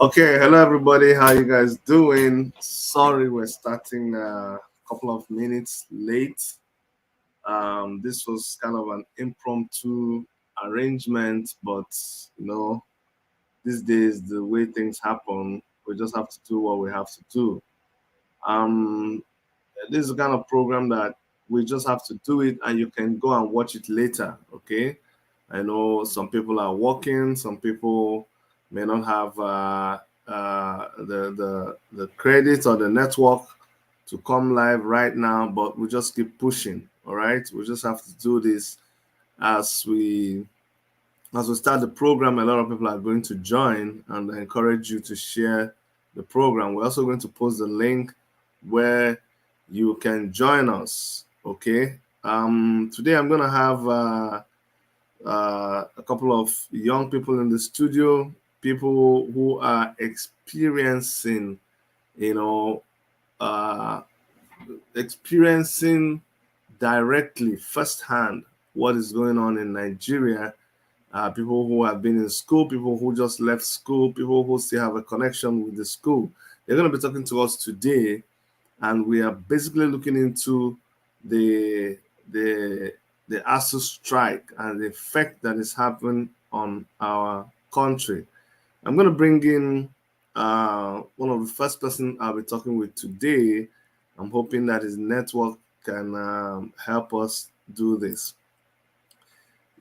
Okay, hello everybody. How you guys doing? Sorry, we're starting a couple of minutes late. This was kind of an impromptu arrangement, but you know, these days the way things happen, we just have to do what we have to do. Um, this is the kind of program that we just have to do it, and you can go and watch it later. Okay, I know some people are working, some people may not have the credit or the network to come live right now, but we just keep pushing. All right, we just have to do this as we start the program. A lot of people are going to join, and I encourage you to share the program. We're also going to post the link where you can join us. Okay. Today I'm gonna have a couple of young people in the studio, people who are experiencing, you know, uh, experiencing directly firsthand what is going on in Nigeria. People who have been in school, people who just left school, people who still have a connection with the school. They're going to be talking to us today, and we are basically looking into the the the Asuu strike and the effect that is happening on our country. I'm going to bring in one of the first person I'll be talking with today. I'm hoping that his network can help us do this.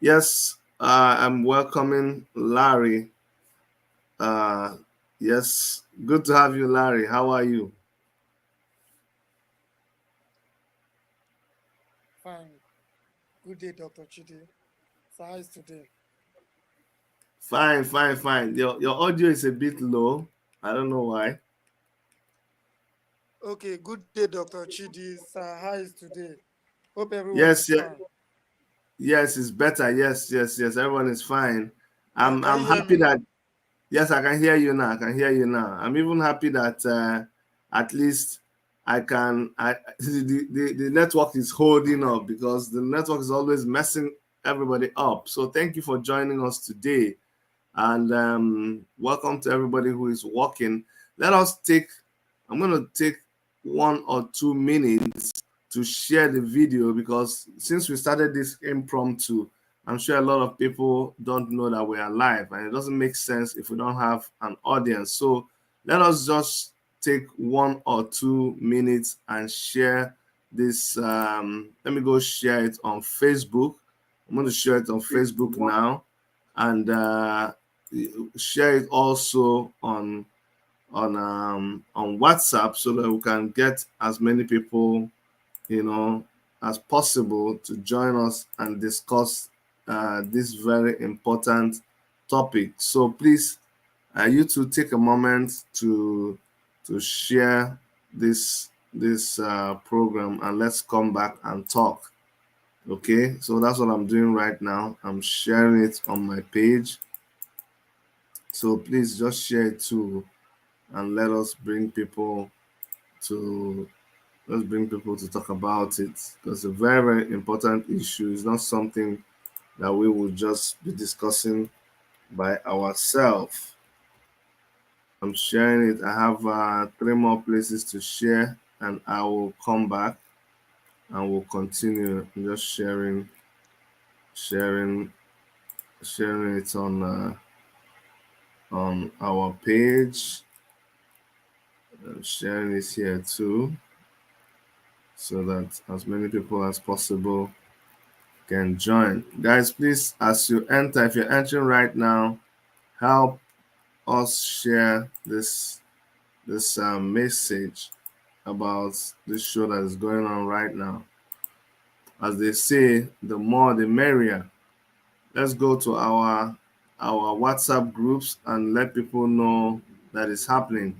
Yes, I'm welcoming Larry. Uh, yes, good to have you, Larry. How are you? Fine. Good day, Dr. Chidi. So how is today? Fine, fine, fine. Your audio is a bit low. I don't know why. Okay, good day, Dr. Chidi. So how is today? Hope everyone is Yes, yeah, fine. yes, it's better. Yes, yes, yes. Everyone is fine. I'm Can I'm you hear happy me? that yes, I can hear you now. I can hear you now. I'm even happy that at least I can. The network is holding up because the network is always messing everybody up. So thank you for joining us today, and welcome to everybody who is walking. Let us take. I'm going to take 1 or 2 minutes to share the video because since we started this impromptu, I'm sure a lot of people don't know that we are live, and it doesn't make sense if we don't have an audience. So let us just take 1 or 2 minutes and share this. Let me go share it on Facebook. I'm going to share it on Facebook now, and share it also on WhatsApp so that we can get as many people as possible to join us and discuss this very important topic. So please, you to take a moment to share this program, and let's come back and talk. Okay, so that's what I'm doing right now. I'm sharing it on my page. So please just share it too, and to let's bring people to talk about it because it's a very, very important issue. It's not something that we will just be discussing by ourselves. I'm sharing it. I have 3 more places to share, and I will come back and we'll continue. I'm just sharing, sharing it on our page. I'm sharing it here too, so that as many people as possible can join. Guys, please, as you enter, if you're entering right now, help us share this message about this show that is going on right now. As they say, the more the merrier. Let's go to our WhatsApp groups and let people know that it's happening.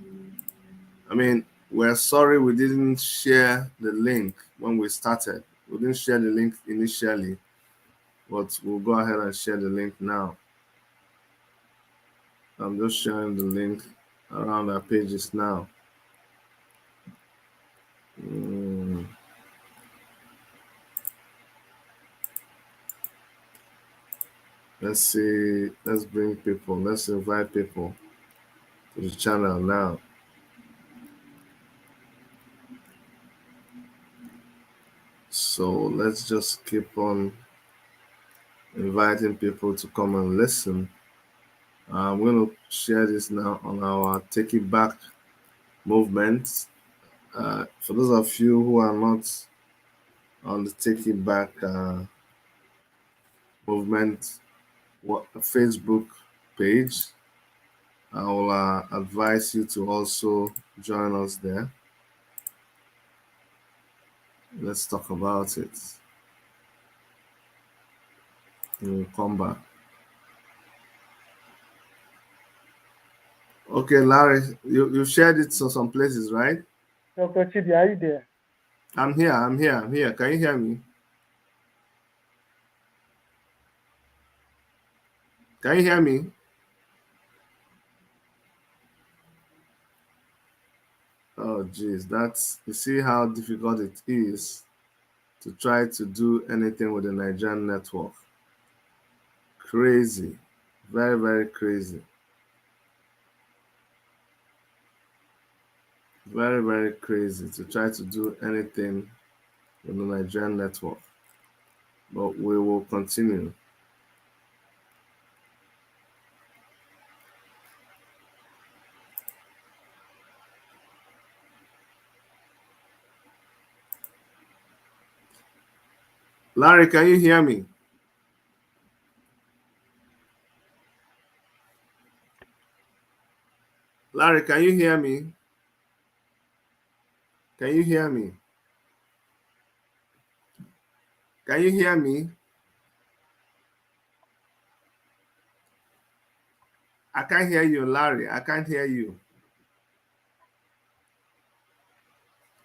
I mean, we're sorry we didn't share the link when we started. We didn't share the link initially, but we'll go ahead and share the link now. I'm just sharing the link around our pages now. Mm, let's see. Let's bring people. Let's invite people to the channel now. So let's just keep on inviting people to come and listen. I'm going to share this now on our Take It Back movement. For those of you who are not on the Take It Back movement Facebook page, I will advise you to also join us there. Let's talk about it. We'll come back. Okay, Larry, you shared it to some places, right? Dr. Chidi, are you there? I'm here. Can you hear me? Can you hear me? Oh, geez, you see how difficult it is to try to do anything with the Nigerian network. Crazy. Very, very crazy. Very, very crazy to try to do anything with the Nigerian network. But we will continue. Larry, can you hear me? Larry, can you hear me? Can you hear me? Can you hear me? I can't hear you, Larry. I can't hear you.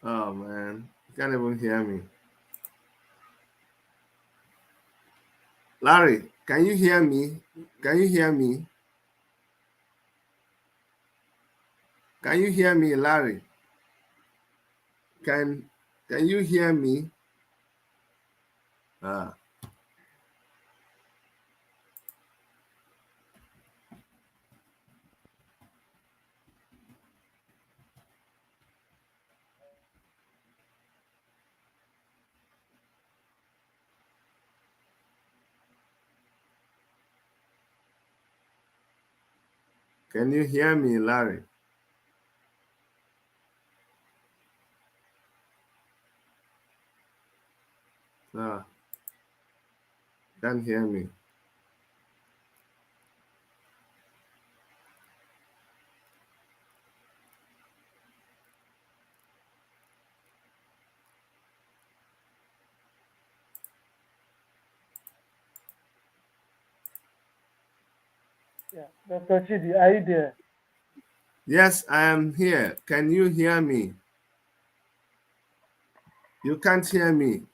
Oh, man. You can't even hear me. Larry, can you hear me? Can you hear me? Can you hear me, Larry? Can can you hear me? Ah, can you hear me, Larry? Ah, can't hear me. Yeah. Dr. Chidi, are you there? Yes, I am here. Can you hear me? You can't hear me.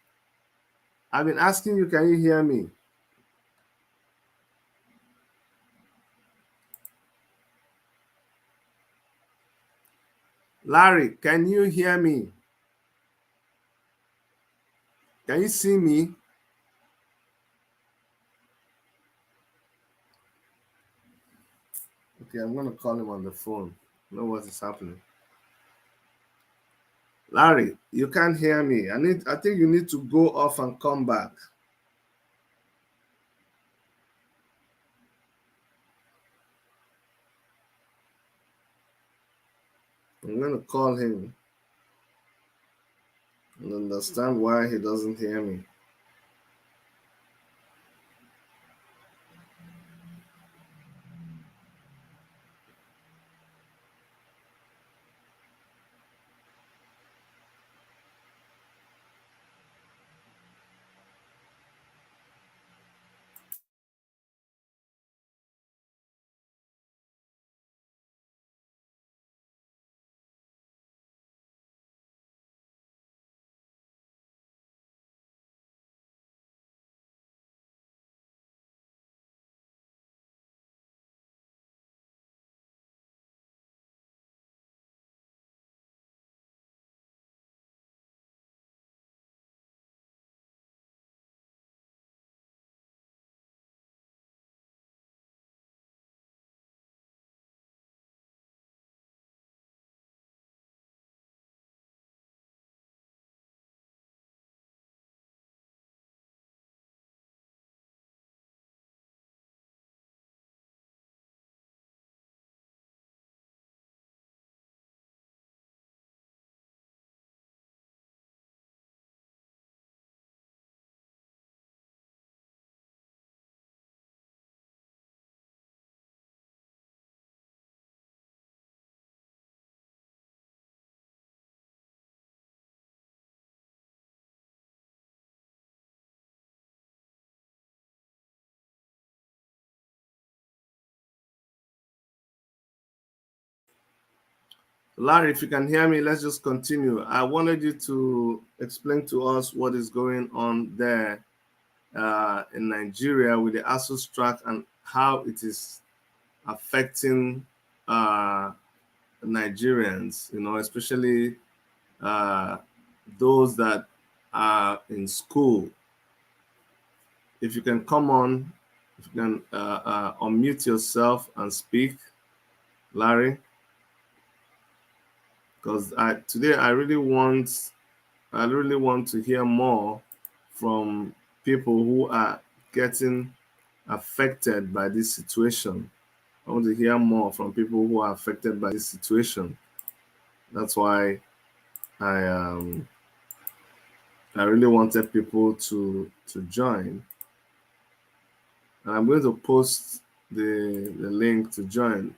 I've been asking you, can you hear me? Larry, can you hear me? Can you see me? Okay, I'm gonna call him on the phone. Know what is happening. Larry, you can't hear me. I think you need to go off and come back. I'm gonna call him and understand why he doesn't hear me. Larry, if you can hear me, let's just continue. I wanted you to explain to us what is going on there in Nigeria with the Asuu strike and how it is affecting uh, Nigerians, especially uh, those that are in school. If you can come on, if you can unmute yourself and speak, Larry, because today I really want to hear more from people who are getting affected by this situation. I want to hear more from people who are affected by this situation. That's why I um, I really wanted people to join. And I'm going to post the link to join.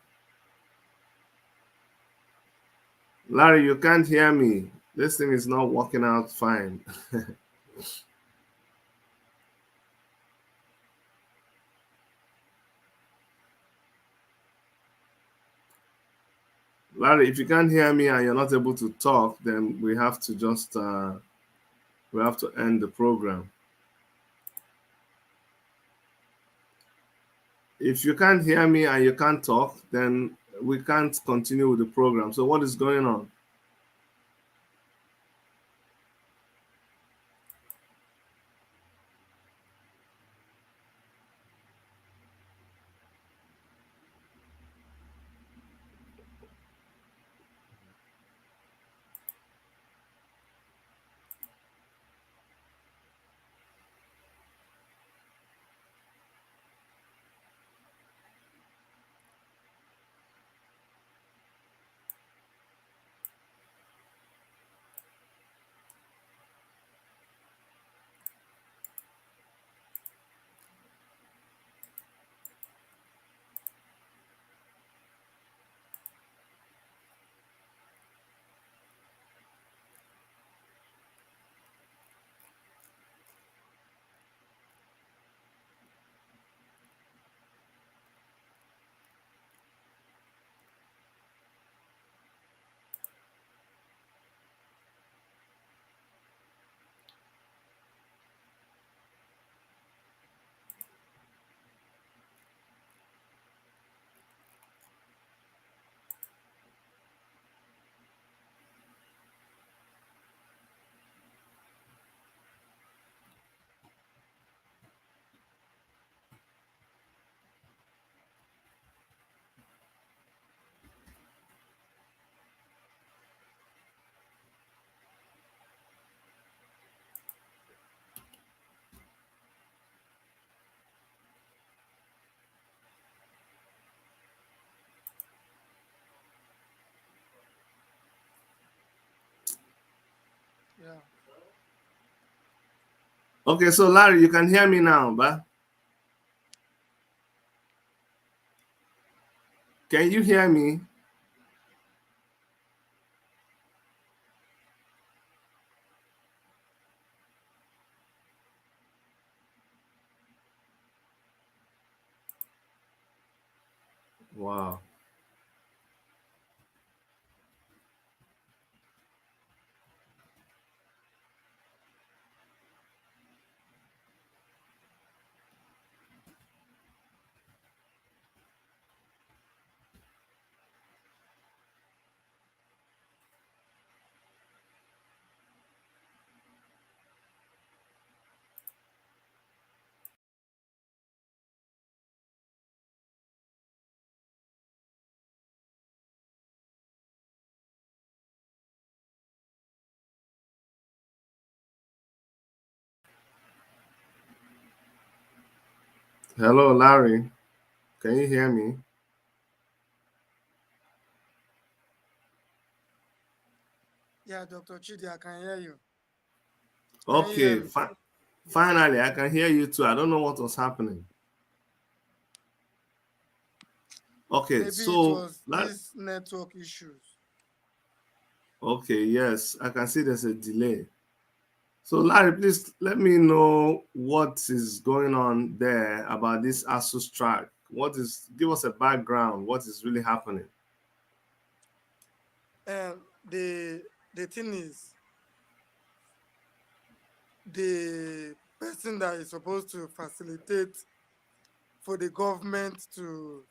Larry, you can't hear me. This thing is not working out fine. Larry, if you can't hear me and you're not able to talk, then we have to just we have to end the program. If you can't hear me and you can't talk, then we can't continue with the program. So what is going on? Yeah. Okay, so Larry, you can hear me now, but can you hear me? Wow. Hello, Larry. Can you hear me? Yeah, Dr. Chidi, I can hear you. Can you hear Okay, me? finally, I can hear you too. I don't know what was happening. Okay, Maybe it so was these network issues. okay, yes, I can see there's a delay. So, Larry, please let me know what is going on there about this ASU strike. Give us a background? What is really happening? And the thing is, the person that is supposed to facilitate for the government to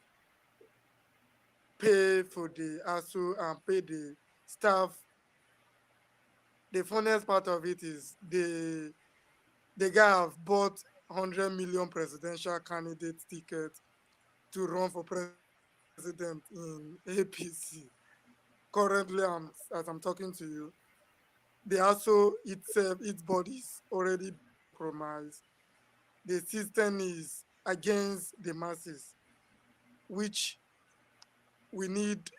pay for the ASU and pay the staff, the funniest part of it is the guy have bought 100 million presidential candidate ticket to run for president in APC. Currently, as I'm talking to you, the ASU itself, its body is already being compromised. The system is against the masses, which we need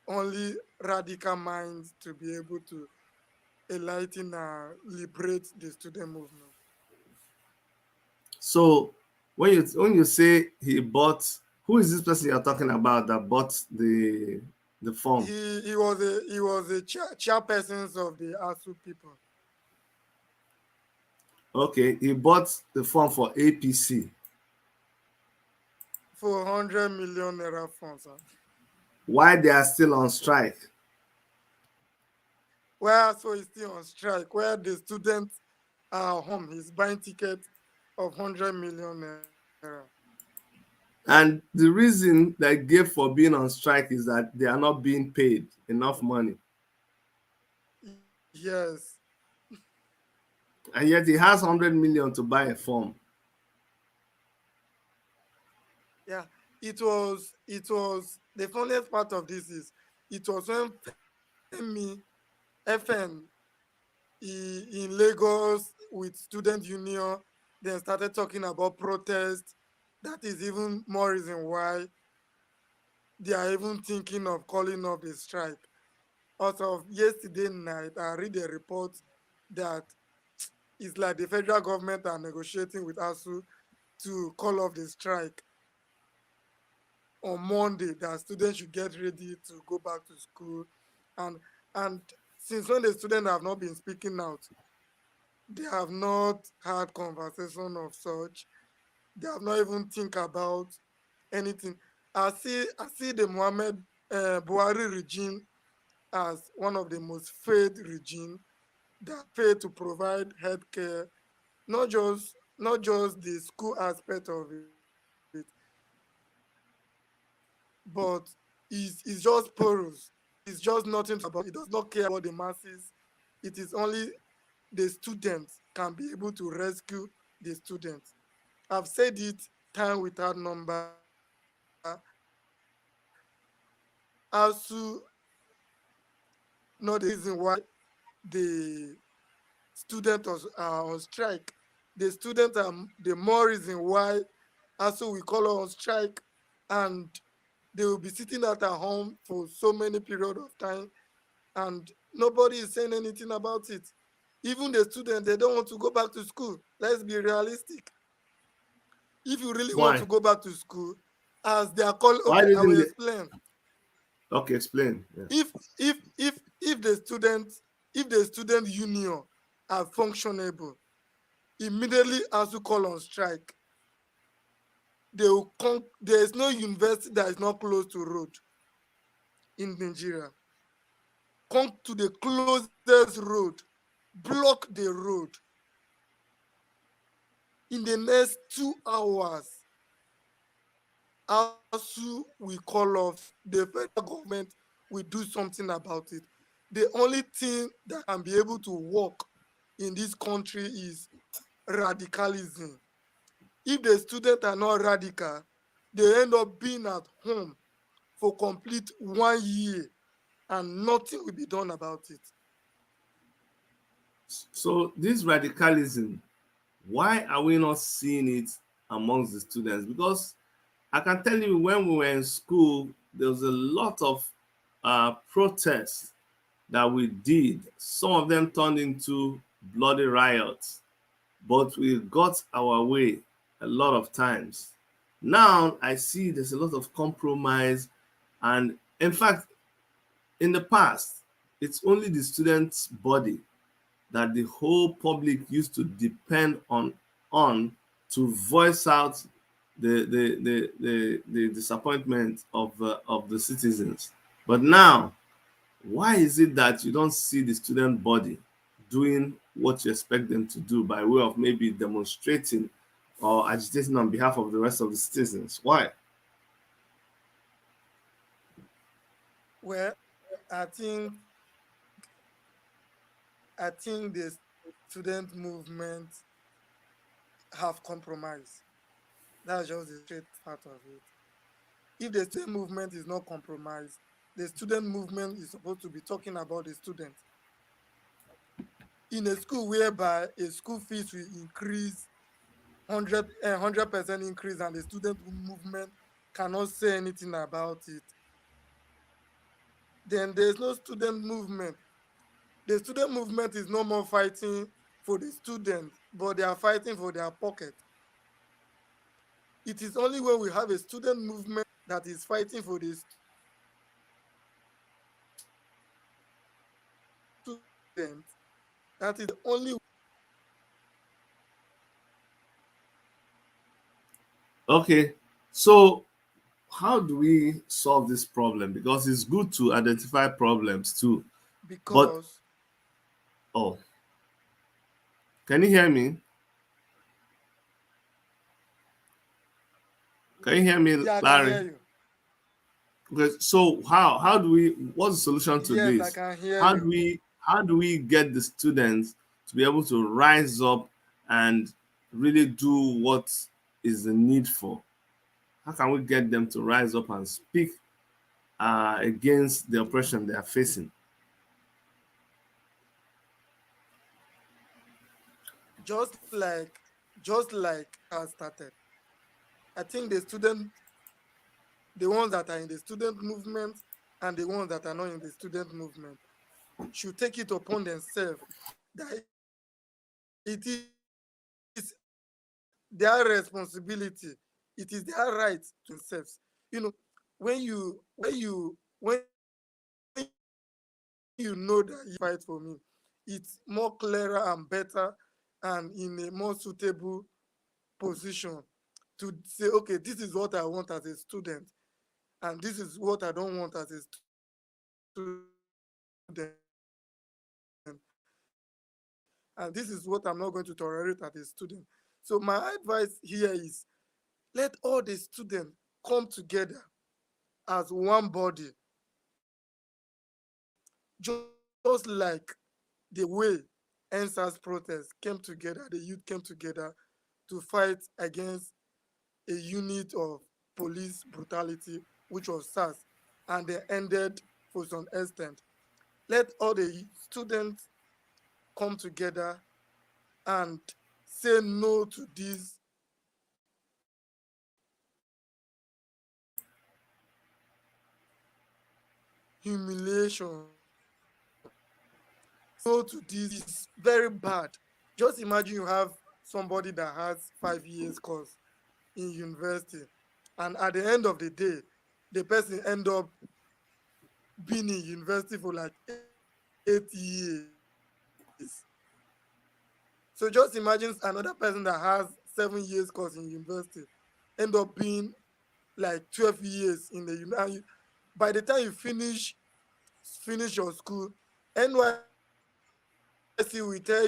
only radical minds to be able to enlighten and liberate the student movement. So when you say he bought, who is this person you're talking about that bought the form? He was a chairpersons of the ASU people Okay, he bought the form for APC. for 100 million naira funds. Why they are still on strike? Where ASU is still on strike, where the students are home, he's buying tickets of 100 million naira. And the reason they gave for being on strike is that they are not being paid enough money. Yes, And yet he has 100 million to buy a form. yeah. It was the funniest part of this is it was when FN in Lagos with student union, then started talking about protest. That is even more reason why they are even thinking of calling off the strike. As of yesterday night, I read a report that it's like the federal government are negotiating with ASU to call off the strike on Monday. That students should get ready to go back to school, and and since when the students have not been speaking out, they have not had conversation of such. They have not even think about anything. I see the Mohammed Buhari regime as one of the most failed regime that failed to provide healthcare, not just the school aspect of it, but is just porous. It's just nothing to about. It does not care about the masses. It is only the students can be able to rescue the students. I've said it time without number. ASU, not the reason why the students are on strike. The students are the more reason why ASU will call on strike, and they will be sitting at home for so many period of time, and nobody is saying anything about it. Even the students, they don't want to go back to school. Let's be realistic. If you really want Why? to go back to school, as they are called, Why okay, I didn't will they? explain. Okay, explain. Yeah. If the student union are functionable, immediately as you call on strike, there is no university that is not close to road in Nigeria. Come to the closest road, block the road. In the next 2 hours, ASU will call off. The federal government will do something about it. The only thing that can be able to work in this country is radicalism. If the students are not radical, they end up being at home for complete 1 year and nothing will be done about it. So this radicalism, why are we not seeing it amongst the students? Because I can tell you when we were in school, there was a lot of protests that we did. Some of them turned into bloody riots, but we got our way a lot of times. Now I see there's a lot of compromise, and in fact, in the past, it's only the students' body that the whole public used to depend on to voice out the disappointment of the citizens. But now Why is it that you don't see the student body doing what you expect them to do by way of maybe demonstrating or agitating on behalf of the rest of the citizens? Why? Well, I think the student movement have compromised. That's just the straight part of it. If the student movement is not compromised, the student movement is supposed to be talking about the student. In a school whereby a school fees will increase 100% increase and the student movement cannot say anything about it, then there's no student movement. The student movement is no more fighting for the student, but they are fighting for their pocket. It is only when we have a student movement that is fighting for the student, that is the only way we can have a student movement. Okay, so how do we solve this problem? Because it's good to identify problems too. But Because oh, can you hear me? Can you hear me, yeah, I can Larry? hear you. Okay, so how do we, what's the solution to Yes, I this? can hear How do you. we get the students to be able to rise up and really do what is the need for? How can we get them to rise up and speak against the oppression they are facing? Just like has started. I think the ones that are in the student movement and the ones that are not in the student movement should take it upon themselves that it is their responsibility, it is their right to themselves. When you know that you are fight for me, it's more clearer and better and in a more suitable position to say, okay, this is what I want as a student, and this is what I don't want as a student, and this is what I'm not going to tolerate as a student. So my advice here is, let all the students come together as one body, just like the way NSAS protests came together, the youth came together to fight against a unit of police brutality, which was SARS, and they ended for some extent. Let all the students come together and say no to this humiliation. No to this is very bad. Just imagine you have somebody that has 5 years course in university, and at the end of the day, the person end up being in university for like 8 years. So just imagine another person that has 7 years course in university end up being like 12 years in the by the time you finish your school, NYC will tell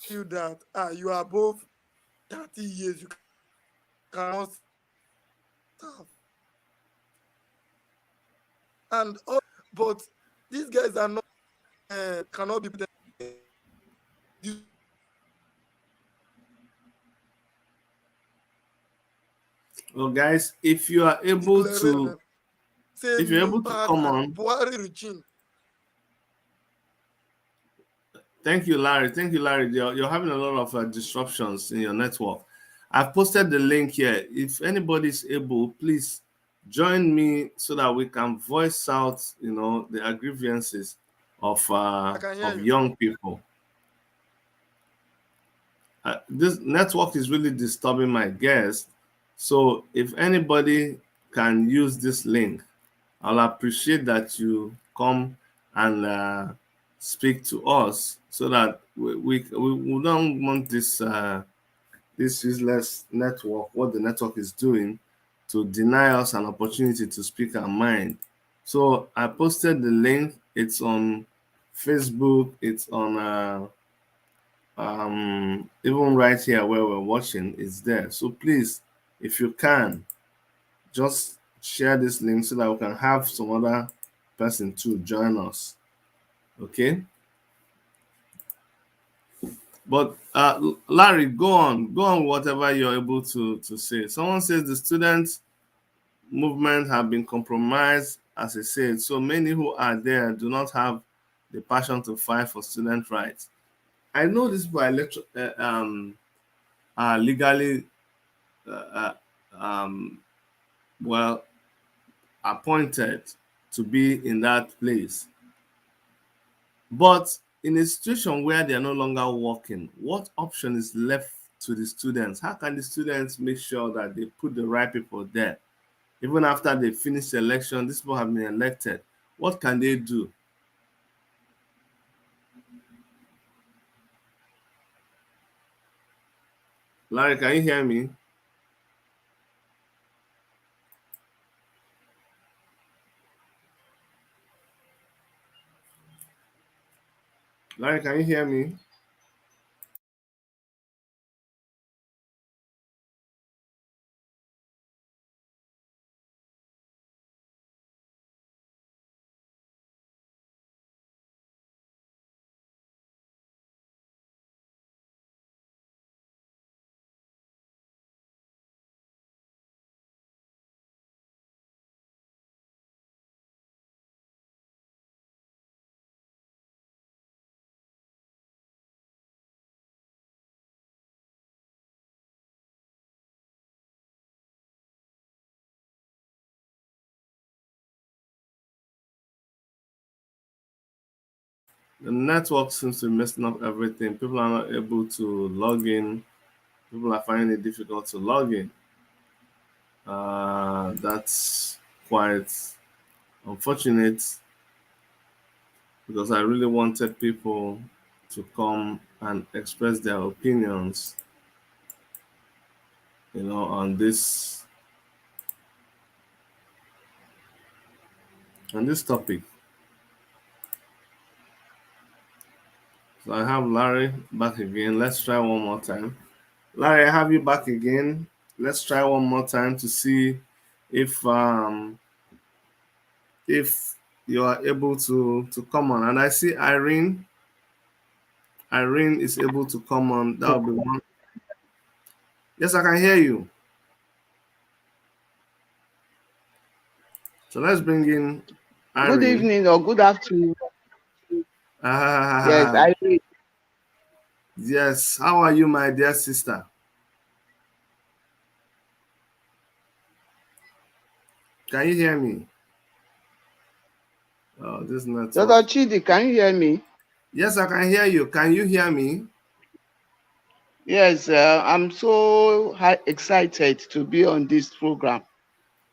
you that you are above 30 years, you cannot serve. And all these but these guys are not cannot be put this will be Well, guys, if you are able to, declaration say if you're able no to part come and on, Buhari regime. thank you, Larry. Thank you, Larry. You're having a lot of disruptions in your network. I've posted the link here. If anybody is able, please join me so that we can voice out, the grievances I of can hear young you. people. This network is really disturbing my guest. So if anybody can use this link, I'll appreciate that you come and speak to us so that we don't want this useless network, what the network is doing, to deny us an opportunity to speak our mind. So I posted the link. It's on Facebook. It's on even right here where we're watching. It's there. So please, if you can, just share this link so that we can have some other person to join us. Okay. But Larry, go on, whatever you're able to say. Someone says the student movement have been compromised, as I said. So many who are there do not have the passion to fight for student rights. I know these people are legally uh, uh, um, well appointed to be in that place, but in a situation where they are no longer working, what option is left to the students? How can the students make sure that they put the right people there? Even after they finish the election, these people have been elected. What can they do? Larry, can you hear me? Larry, can you hear me? The network seems to be messing up everything. People are not able to log in. People are finding it difficult to log in. That's quite unfortunate because I really wanted people to come and express their opinions, on this topic. So I have Larry back again. Let's try one more time. Larry, I have you back again. Let's try one more time to see if if you are able to come on. And I see Irene. Irene is able to come on. That will be one. Yes, I can hear you. So let's bring in Good Irene. evening or good afternoon. Yes, Ah, I read. yes. How are you, my dear sister? Can you hear me? Oh, this network. Dr. Chidi, can you hear me? Yes, I can hear you. Can you hear me? Yes, I'm so excited to be on this program.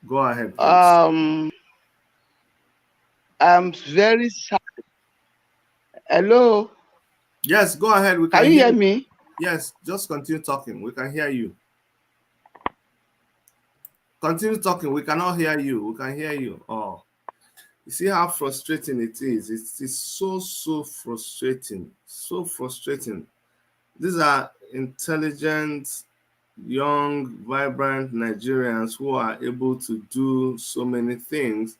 Go ahead, please. Um, I'm very sad. Hello, Yes, go ahead. We can can you hear hear you. me? Yes, just continue talking. We can hear you. Continue talking. We cannot hear you. We can hear you. Oh, you see how frustrating it is. It's so frustrating. So frustrating. These are intelligent, young, vibrant Nigerians who are able to do so many things.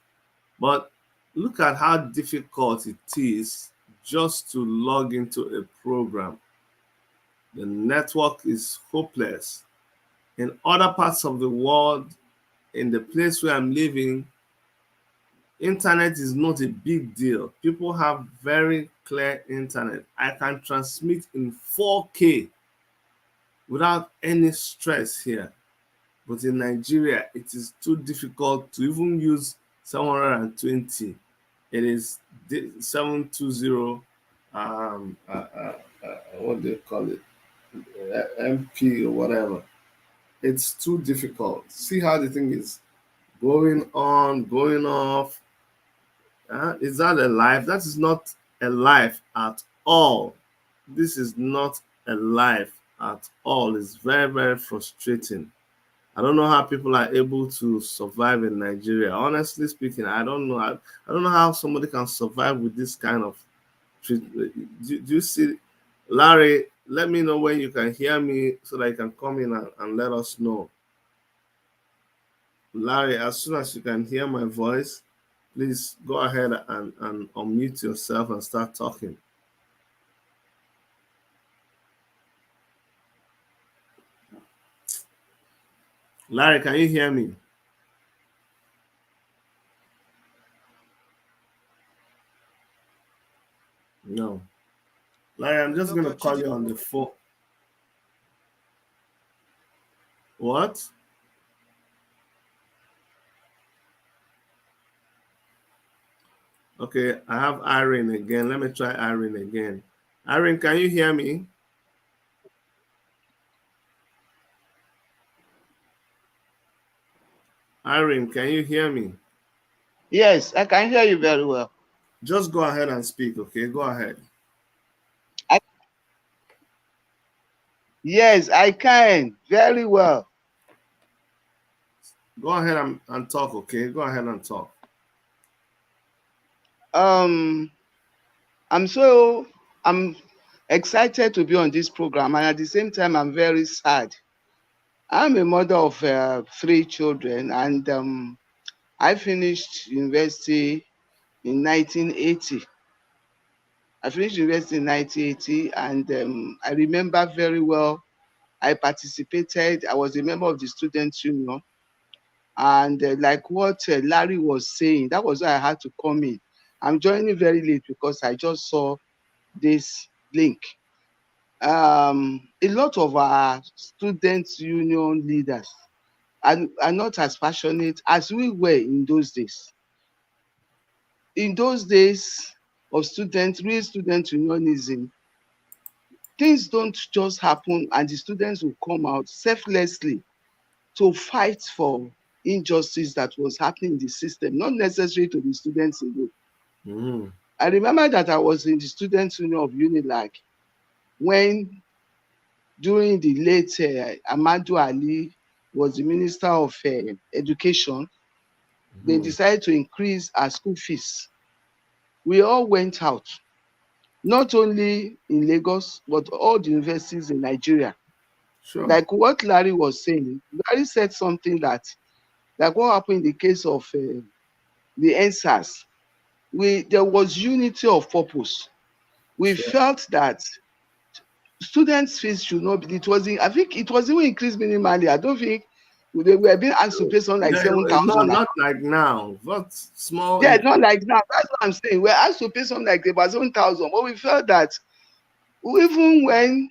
But look at how difficult it is just to log into a program. The network is hopeless. In other parts of the world, in the place where I'm living, internet is not a big deal. People have very clear internet. I can transmit in 4K without any stress here. But in Nigeria, it is too difficult to even use 720. It is 720, what do you call it? MP or whatever. It's too difficult. See how the thing is going on, going off. Is that a life? That is not a life at all. This is not a life at all. It's very frustrating. I don't know how people are able to survive in Nigeria. Honestly speaking, I don't know. I don't know how somebody can survive with this kind of treatment. Do you see, Larry? Let me know when you can hear me so that you can come in and let us know. Larry, as soon as you can hear my voice, please go ahead and unmute yourself and start talking. Larry, can you hear me? No. Larry, I'm just gonna Dr. call Chidi. you on the phone. What? Okay, I have Irene again. Let me try Irene again. Irene, can you hear me? Irene, can you hear me? Yes, I can hear you very well. Just go ahead and speak, okay? Go ahead. I, yes, I can very well. Go ahead and talk, okay? Go ahead and talk. Um, I'm excited to be on this program, and at the same time, I'm very sad. I'm a mother of three children, and I finished university in 1980. I finished university in 1980, and I remember very well. I participated. I was a member of the student union, and like what Larry was saying, that was why I had to come in. I'm joining very late because I just saw this link. A lot of our student union leaders are not as passionate as we were in those days. In those days of real student unionism, things don't just happen and the students will come out selflessly to fight for injustice that was happening in the system, not necessary to the students alone. Mm-hmm. I remember that I was in the student union of Unilag when during the late Amadu Ali was the Minister of Education, they Mm-hmm. decided to increase our school fees. We all went out, not only in Lagos, but all the universities in Nigeria. Sure. Like what Larry was saying, Larry said something that, like what happened in the case of the NSAS, there was unity of purpose. We Sure. felt that students' fees should not be, I think it was even increased minimally. I don't think they were being asked to pay something like Not 7,000. not like now, but small Yeah, increase. not like now. That's what I'm saying. We're asked to pay something like about 7,000, but we felt that even when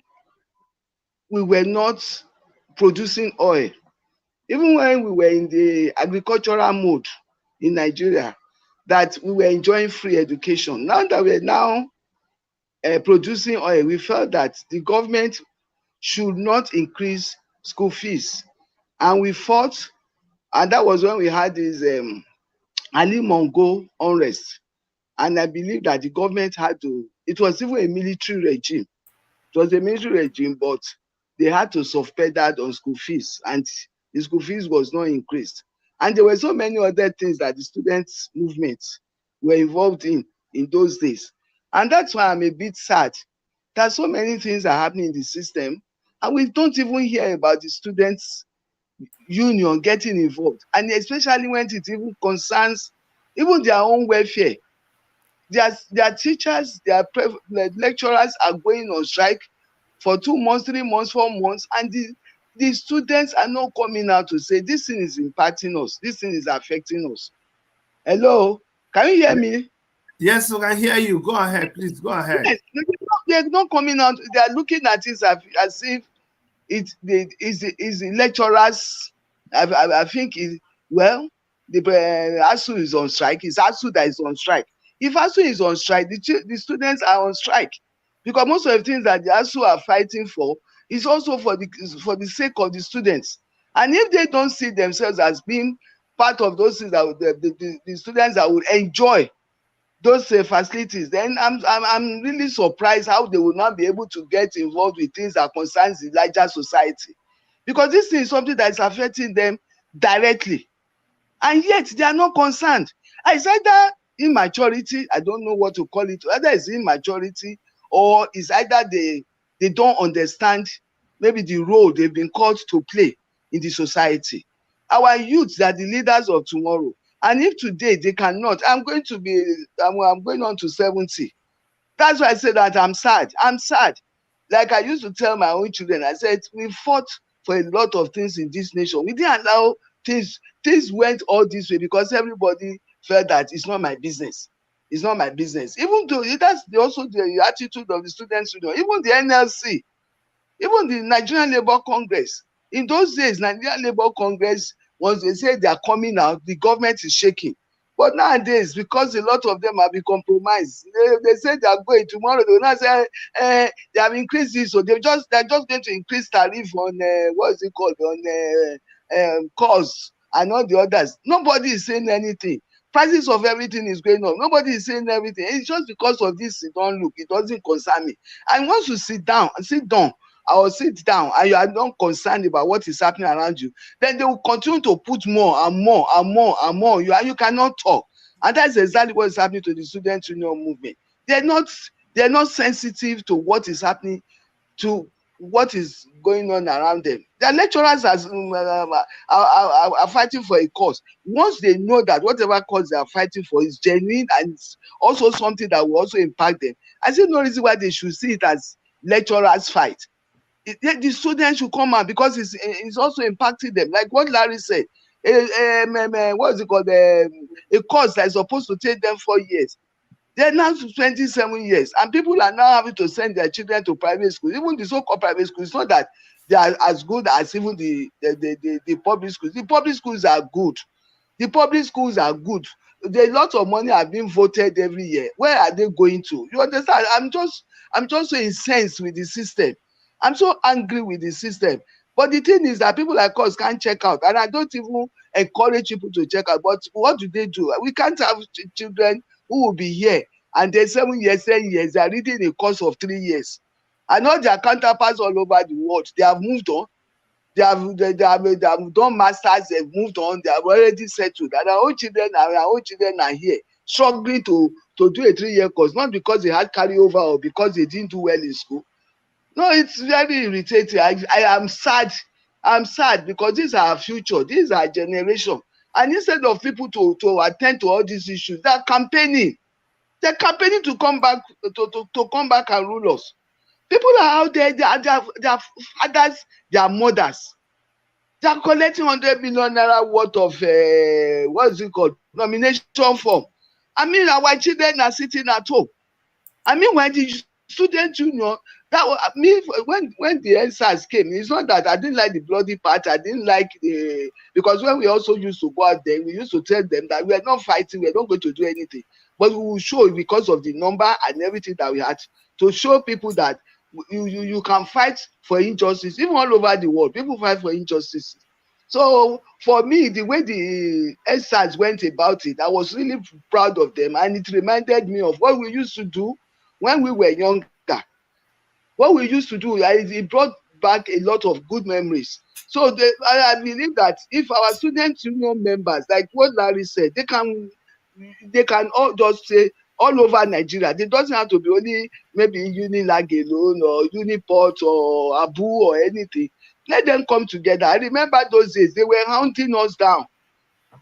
we were not producing oil, even when we were in the agricultural mode in Nigeria, that we were enjoying free education. Now that we're now producing oil, we felt that the government should not increase school fees. And we fought, and that was when we had this Ali Mongo unrest. And I believe that the government had to, it was even a military regime. It was a military regime, but they had to suspend that on school fees, and the school fees was not increased. And there were so many other things that the students' movements were involved in those days. And that's why I'm a bit sad that so many things are happening in the system, and we don't even hear about the students' union getting involved, and especially when it even concerns even their own welfare. Their teachers, lecturers are going on strike for 2 months, 3 months, 4 months, and the students are not coming out to say this thing is impacting us, this thing is affecting us. Hello, can you hear me? Yes, I can hear you. Go ahead, please. Go ahead. Yes, they're not coming out. They are looking at it as if is the lecturers. I think well, the Asuu is on strike. It's Asuu that is on strike. If Asuu is on strike, the students are on strike, because most of the things that the Asuu are fighting for is also for the sake of the students. And if they don't see themselves as being part of those things that the students that would enjoy those facilities, then I'm really surprised how they will not be able to get involved with things that concerns the larger society. because this thing is something that is affecting them directly, and yet they are not concerned. It's either immaturity, I don't know what to call it, either it's immaturity, or it's either they don't understand maybe the role they've been called to play in the society. Our youths are the leaders of tomorrow, and if today they cannot, I'm going on to 70. That's why I said that I'm sad. I'm sad. Like I used to tell my own children, I said, we fought for a lot of things in this nation. We didn't allow things went all this way because everybody felt that it's not my business. It's not my business. Even though that's also the attitude of the students union, even the NLC, even the Nigerian Labour Congress. In those days, Nigerian Labour Congress, once they say they are coming out, the government is shaking. But nowadays, because a lot of them have been compromised, they say they are going tomorrow. They will not say they have increased this, so they're just going to increase tariff on what is it called, on costs and all the others. Nobody is saying anything. Prices of everything is going up. Nobody is saying everything. It's just because of this. It don't look. It doesn't concern me. And once you sit down, I will sit down, and you are not concerned about what is happening around you, then they will continue to put more and more and more and more. You cannot talk. And that's exactly what is happening to the student union movement. They're not sensitive to what is happening, to what is going on around them. Their lecturers are fighting for a cause. Once they know that whatever cause they are fighting for is genuine and it's also something that will also impact them, I see no reason why they should see it as lecturers fight. The students should come out because it's also impacting them. Like what Larry said, what is it called? A course that is supposed to take them 4 years. They're now to 27 years, and people are now having to send their children to private schools. Even the so-called private schools, it's not that they are as good as even the public schools. The public schools are good. The public schools are good. A lot of money are being voted every year. Where are they going to? You understand? I'm just so incensed with the system. I'm so angry with the system. But the thing is that people like us can't check out, and I don't even encourage people to check out. But what do they do? We can't have children who will be here, and then 7 years, 10 years, they are reading a course of 3 years. And all their counterparts all over the world, they have moved on. They have done masters, they've moved on, they have already settled. And our own children are here struggling to do a 3 year course, not because they had carryover or because they didn't do well in school. No, it's very irritating. I am sad. I'm sad because this is our future, this is our generation. And instead of people to attend to all these issues, they're campaigning. They're campaigning to come back to come back and rule us. People are out there, their fathers, their mothers. They are collecting 100 million naira worth of what is it called? Nomination form. I mean, our children are sitting at home. I mean, when the student union, when the NSAS came, it's not that I didn't like the bloody part. I didn't like because when we also used to go out there, we used to tell them that we are not fighting, we are not going to do anything, but we will show because of the number and everything that we had to show people that you can fight for injustice. Even all over the world, people fight for injustice. So for me, the way the NSAS went about it, I was really proud of them, and it reminded me of what we used to do when we were younger. What we used to do, it brought back a lot of good memories. So I believe that if our student union members, like what Larry said, they can all just say all over Nigeria. It doesn't have to be only maybe Unilag alone or Uniport or Abu or anything. Let them come together. I remember those days, they were hunting us down.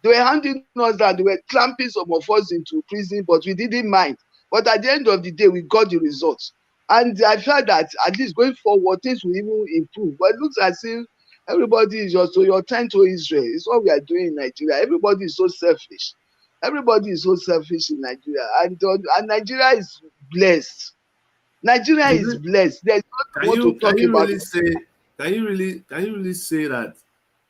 They were clamping some of us into prison, but we didn't mind. But at the end of the day, we got the results. And I felt that at least going forward, things will even improve. But it looks as if everybody is just, so your turn to Israel. It's what we are doing in Nigeria. Everybody is so selfish. Everybody is so selfish in Nigeria. And Nigeria is blessed. Nigeria Is is it, blessed. There's can nothing more to you can talk you about. really say can you really say that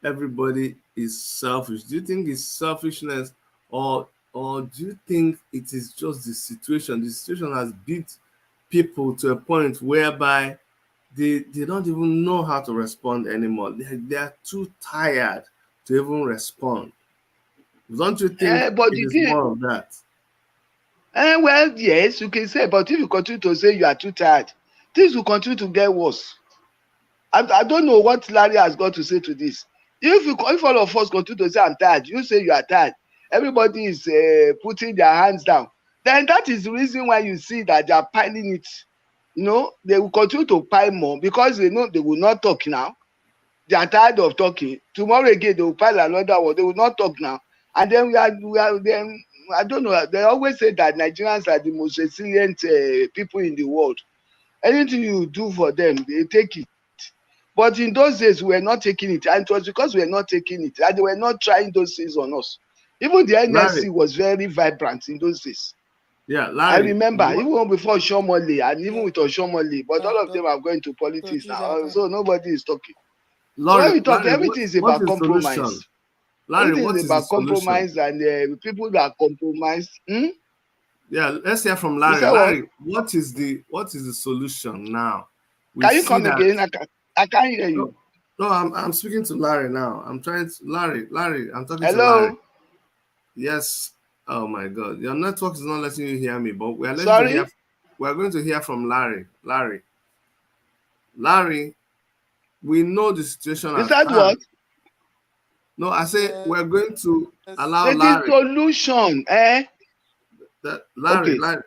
everybody is selfish? Do you think it's selfishness, or do you think it is just the situation? The situation has beat people to a point whereby they don't even know how to respond anymore. They are too tired to even respond. Don't you think But it the is thing, more of that? well, yes, you can say, but if you continue to say you are too tired, things will continue to get worse. I don't know what Larry has got to say to this. If all of us continue to say I'm tired, you say you are tired, everybody is putting their hands down, then that is the reason why you see that they are piling it. You know, they will continue to pile more because they know they will not talk now. They are tired of talking. Tomorrow again they will pile another one. They will not talk now. And then we are then I don't know. They always say that Nigerians are the most resilient people in the world. Anything you do for them, they take it. But in those days, we were not taking it. And it was because we were not taking it. And they were not trying those things on us. Even the Larry, NSC was very vibrant in those days. yeah, I Larry, remember, what, even before Shomole and even Yeah, with Oshomole, but all of them are going to Dr. politics now. Chidaka. So nobody is talking. So when Larry, we talk, Larry, everything is what about is the compromise. solution? Larry, Everything what is is the about solution? compromise and people that compromise. Yeah, let's hear from You Larry. say what? Larry, what is the solution now? We Can you see come that. again? I can't hear No, you. no, I'm speaking to Larry now. I'm trying to Larry. I'm talking to Larry. Hello? Yes. Oh my God, your network is not letting you hear me, but we are letting to hear. Sorry? We are going to hear from Larry. Larry. We know the situation You at said what? hand. No, I say Yes. we're going to allow The Larry. solution, eh? That Okay, Let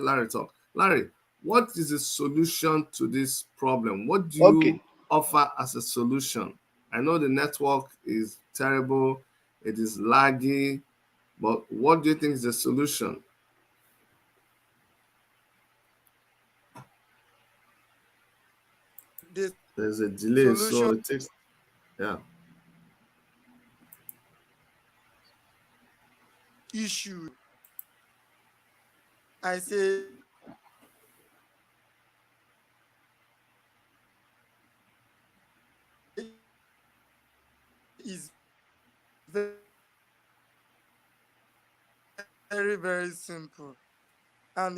Larry talk. Larry, what is the solution to this problem? What do okay. you offer as a solution? I know the network is terrible, it is laggy, but what do you think is the solution? The There's a delay, solution so it takes, yeah. issue, I say, is very, very simple. And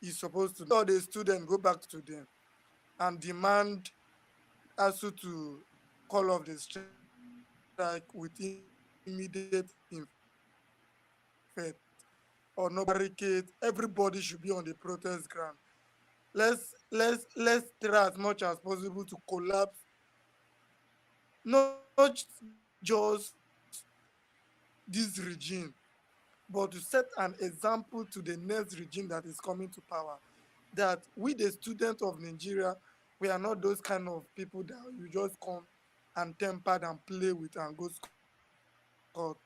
is supposed to all the students go back to them and demand ASU to call off the strike with immediate effect or no barricade. Everybody should be on the protest ground. Let's try as much as possible to collapse not just this regime, but to set an example to the next regime that is coming to power. That we, the students of Nigeria, we are not those kind of people that you just come and temper and play with and go scot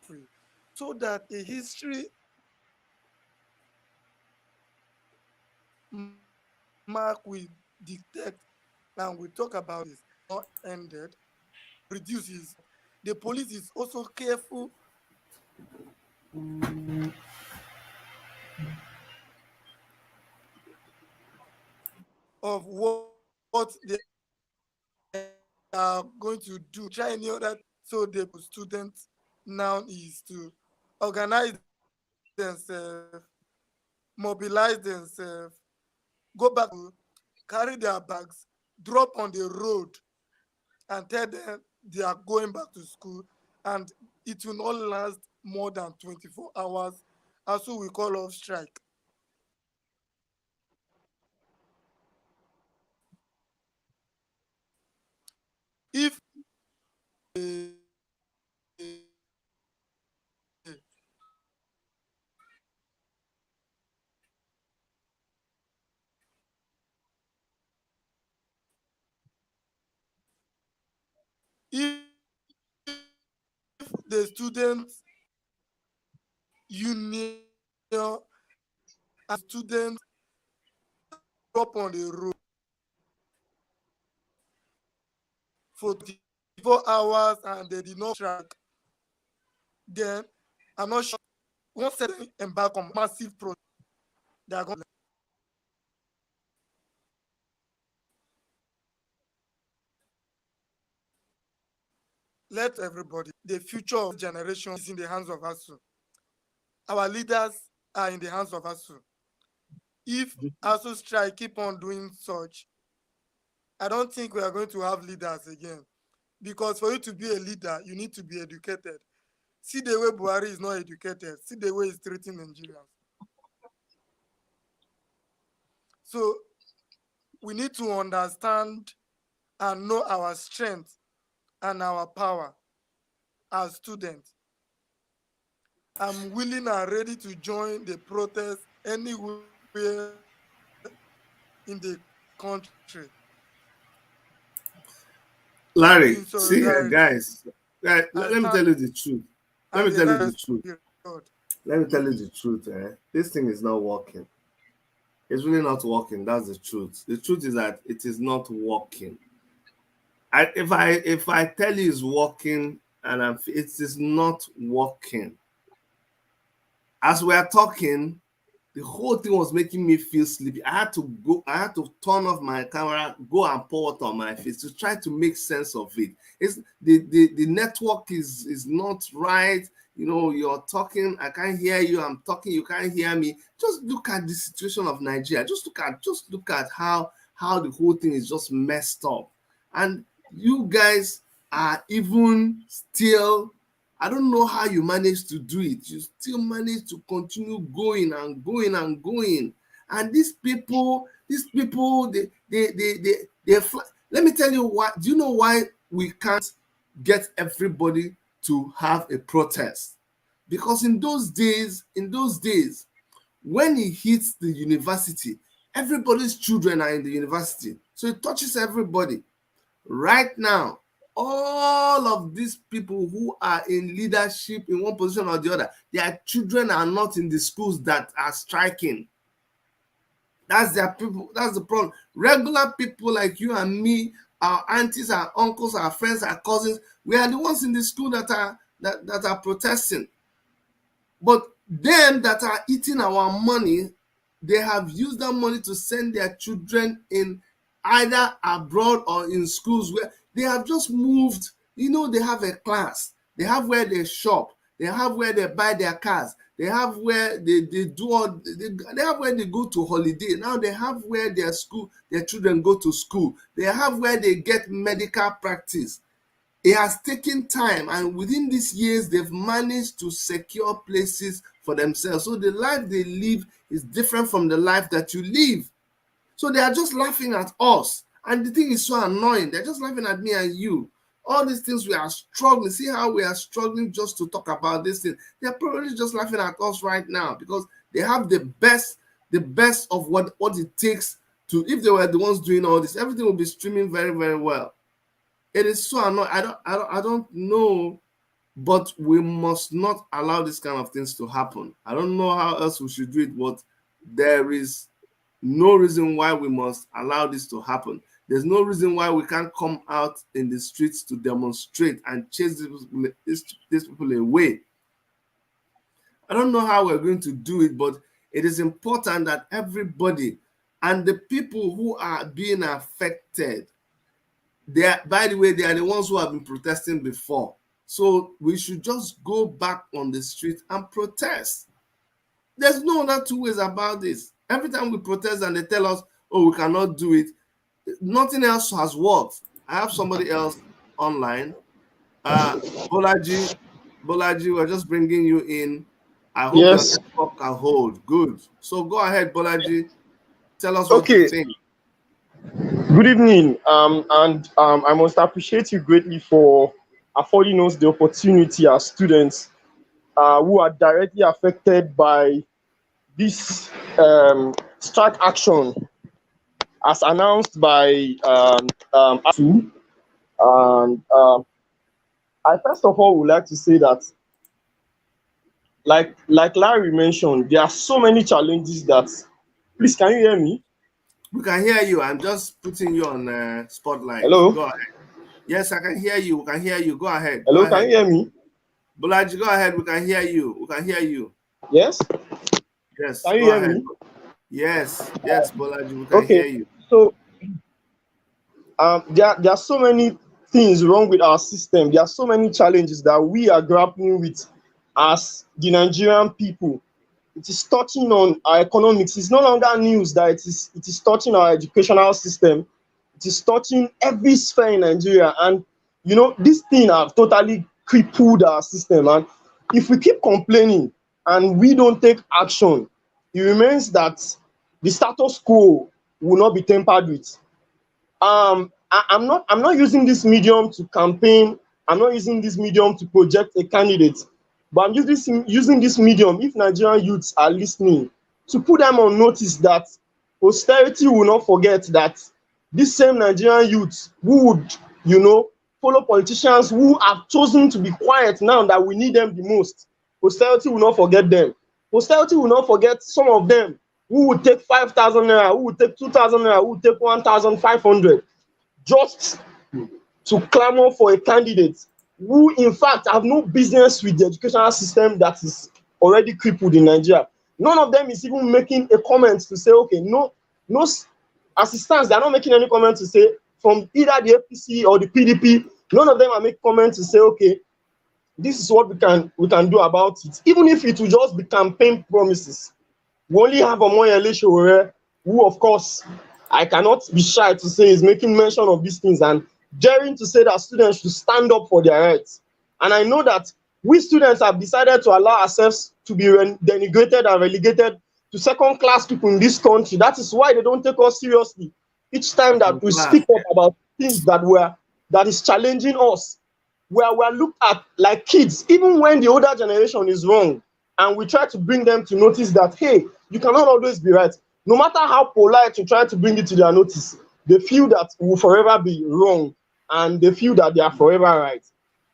free. So that a history mark will detect and we talk about this not ended, reduce is the police is also careful of what they are going to do to try any other so the students now is to organize themselves, mobilize themselves, go back to school, carry their bags, drop on the road and tell them they are going back to school, and it will not last more than 24 hours. As we call off strike. If if the student union and students drop on the road for 24 hours and they did not strike, then I'm not sure once they embark on massive protest, they are going to let everybody. The future of generation is in the hands of ASU. Our leaders are in the hands of ASU. If ASU strike keep on doing such, I don't think we are going to have leaders again. Because for you to be a leader, you need to be educated. See the way Buhari is not educated. See the way he's treating Nigerians. So we need to understand and know our strength and our power as students. I'm willing and ready to join the protest anywhere in the country in Larry, solidarity. see here, guys. I Let me stand tell you the truth. Let as me a tell you light the truth. period. Let me tell you the truth. This thing is not working. It's really not working. That's the truth. The truth is that it is not working. If I tell you it's working and it is not working. As we are talking, the whole thing was making me feel sleepy. I had to turn off my camera, go and pour water on my face to try to make sense of it. It's the network is not right. You know, you're talking, I can't hear you, I'm talking, you can't hear me. Just look at the situation of Nigeria. Just look at how the whole thing is just messed up. And you guys are even still, I don't know how you manage to do it. You still manage to continue going and going and going. And these people, they fly. Let me tell you why. Do you know why we can't get everybody to have a protest? Because in those days, when it hits the university, everybody's children are in the university. So it touches everybody. Right now, all of these people who are in leadership in one position or the other, their children are not in the schools that are striking. That's their people. That's the problem. Regular people like you and me, our aunties, our uncles, our friends, our cousins, we are the ones in the school that are protesting. But them that are eating our money, they have used that money to send their children in either abroad or in schools where they have just moved. You know, they have a class, they have where they shop, they have where they buy their cars, they have where they do all they have where they go to holiday. Now they have where their children go to school, they have where they get medical practice. It has taken time, and within these years, they've managed to secure places for themselves. So the life they live is different from the life that you live. So they are just laughing at us. And the thing is so annoying. They're just laughing at me and you. All these things we are struggling. See how we are struggling just to talk about this thing. They're probably just laughing at us right now because they have the best of what it takes to, if they were the ones doing all this, everything will be streaming very, very well. It is so annoying. I don't know, but we must not allow this kind of things to happen. I don't know how else we should do it, but there is no reason why we must allow this to happen. There's no reason why we can't come out in the streets to demonstrate and chase these people away. I don't know how we're going to do it, but it is important that everybody and the people who are being affected, by the way, they are the ones who have been protesting before. So we should just go back on the street and protest. There's no other two ways about this. Every time we protest and they tell us, oh, we cannot do it, nothing else has worked. I have somebody else online. Uh, Bolaji, Bolaji, we're just bringing you in. I hope your Yes. network can hold. Good. So go ahead, Bolaji. Tell us what you Okay. think. Good evening. And I must appreciate you greatly for affording us the opportunity as students who are directly affected by this strike action as announced by Asuu. And I first of all would like to say that, like Larry mentioned, there are so many challenges that. Please, can you hear me? We can hear you. I'm just putting you on spotlight. Hello. Go ahead. Yes, I can hear you. We can hear you. Go ahead. Go Hello. Can ahead. you hear me? Bolaji, go ahead. We can hear you. We can hear you. Yes. Yes, Can you go hear ahead. me? Yes, yes, Bolaji, we can Okay. hear you. So there are so many things wrong with our system. There are so many challenges that we are grappling with as the Nigerian people. It is touching on our economics. It's no longer news that it is touching our educational system. It is touching every sphere in Nigeria. And this thing have totally crippled our system. And if we keep complaining and we don't take action, it remains that the status quo will not be tampered with. I'm not using this medium to campaign. I'm not using this medium to project a candidate, but I'm using this medium, if Nigerian youths are listening, to put them on notice that posterity will not forget that this same Nigerian youths who would, follow politicians who have chosen to be quiet now that we need them the most. Posterity will not forget them. Posterity will not forget some of them who would take 5,000 naira, who would take 2,000 naira, who would take 1,500 just to clamor for a candidate who in fact have no business with the educational system that is already crippled in Nigeria. None of them is even making a comment to say, okay, no, as it stands, they're not making any comment to say from either the APC or the PDP. None of them are making comments to say, okay, this is what we can do about it. Even if it will just be campaign promises. We only have Omoyele Sowore, who, of course, I cannot be shy to say is making mention of these things and daring to say that students should stand up for their rights. And I know that we students have decided to allow ourselves to be denigrated and relegated to second-class people in this country. That is why they don't take us seriously each time that we speak up about things that is challenging us, where we are looked at like kids, even when the older generation is wrong. And we try to bring them to notice that, hey, you cannot always be right. No matter how polite you try to bring it to their notice, they feel that we will forever be wrong and they feel that they are forever right.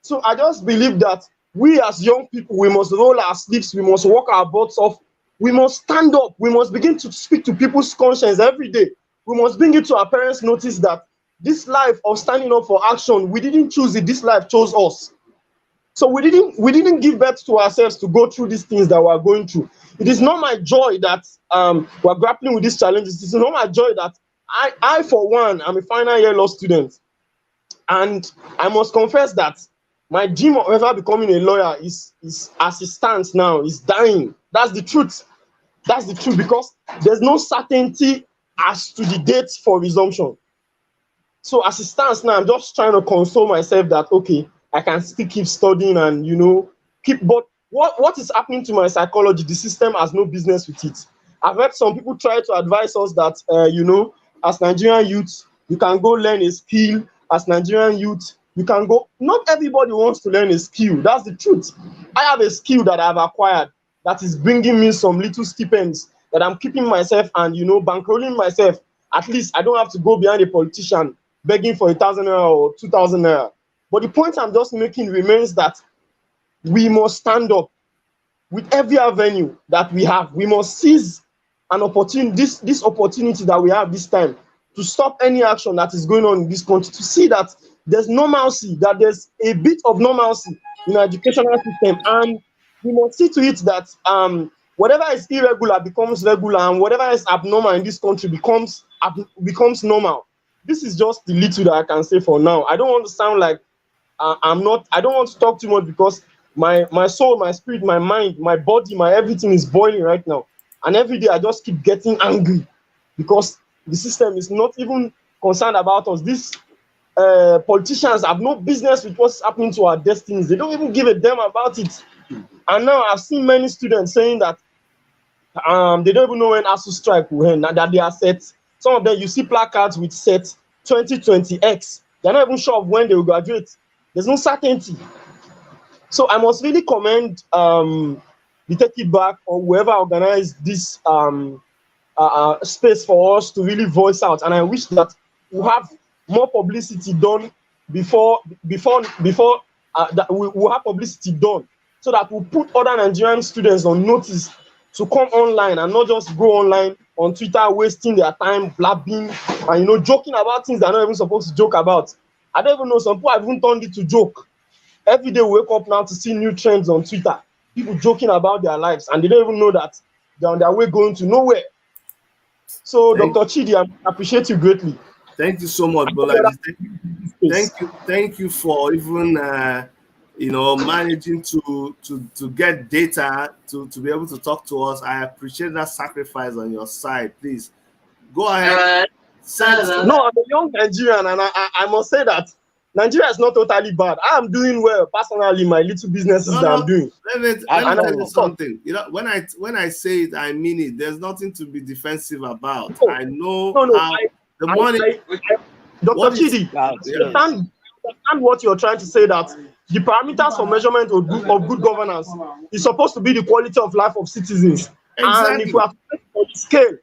So I just believe that we as young people, we must roll our sleeves, we must work our butts off, we must stand up, we must begin to speak to people's conscience every day. We must bring it to our parents' notice that this life of standing up for action, we didn't choose it, this life chose us. So we didn't give birth to ourselves to go through these things that we're going through. It is not my joy that we're grappling with these challenges. It's not my joy that I for one, I'm a final year law student. And I must confess that my dream of ever becoming a lawyer is as it stands now, is dying. That's the truth. That's the truth, because there's no certainty as to the date for resumption. So as it stands now, I'm just trying to console myself that, okay, I can still keep studying and, but what is happening to my psychology, the system has no business with it. I've heard some people try to advise us that, as Nigerian youths, you can go learn a skill. As Nigerian youth, you can go. Not everybody wants to learn a skill. That's the truth. I have a skill that I've acquired that is bringing me some little stipends that I'm keeping myself and, bankrolling myself. At least I don't have to go behind a politician begging for 1,000 naira or 2,000 naira. But the point I'm just making remains that we must stand up with every avenue that we have. We must seize an opportunity, this opportunity that we have this time, to stop any action that is going on in this country, to see that there's normalcy, that there's a bit of normalcy in our educational system, and we must see to it that whatever is irregular becomes regular, and whatever is abnormal in this country becomes normal. This is just the little that I can say for now. I don't want to sound like I don't want to talk too much, because my soul, my spirit, my mind, my body, my everything is boiling right now. And every day I just keep getting angry because the system is not even concerned about us. These politicians have no business with what's happening to our destinies. They don't even give a damn about it. And now I've seen many students saying that they don't even know when Asuu strike will end, that they are set. Some of them, you see placards with set 2020X. They're not even sure of when they will graduate. There's no certainty. So I must really commend the Take It Back or whoever organized this space for us to really voice out. And I wish that we have more publicity done before that we have publicity done, so that we put other Nigerian students on notice to come online and not just go online on Twitter wasting their time blabbing and joking about things they're not even supposed to joke about. I don't even know, some people have even turned it to joke. Every day we wake up now to see new trends on Twitter, people joking about their lives, and they don't even know that they're on their way going to nowhere. So, Dr. Chidi, I appreciate you greatly. Thank you so much, Bolaji. Thank you for even managing to get data to be able to talk to us. I appreciate that sacrifice on your side. Please go ahead. No, I'm a young Nigerian, and I must say that Nigeria is not totally bad. I am doing well personally, my little businesses No, that I'm no. doing. Let me And tell you of course, something. You know, when I say it, I mean it. There's nothing to be defensive about. no, I know no, no. how the I, money. Dr. What is? Chidi, That's Yeah. yes. understand what you're trying to say, that the parameters for measurement of good governance is supposed to be the quality of life of citizens. And if we Exactly. have to take on the scale,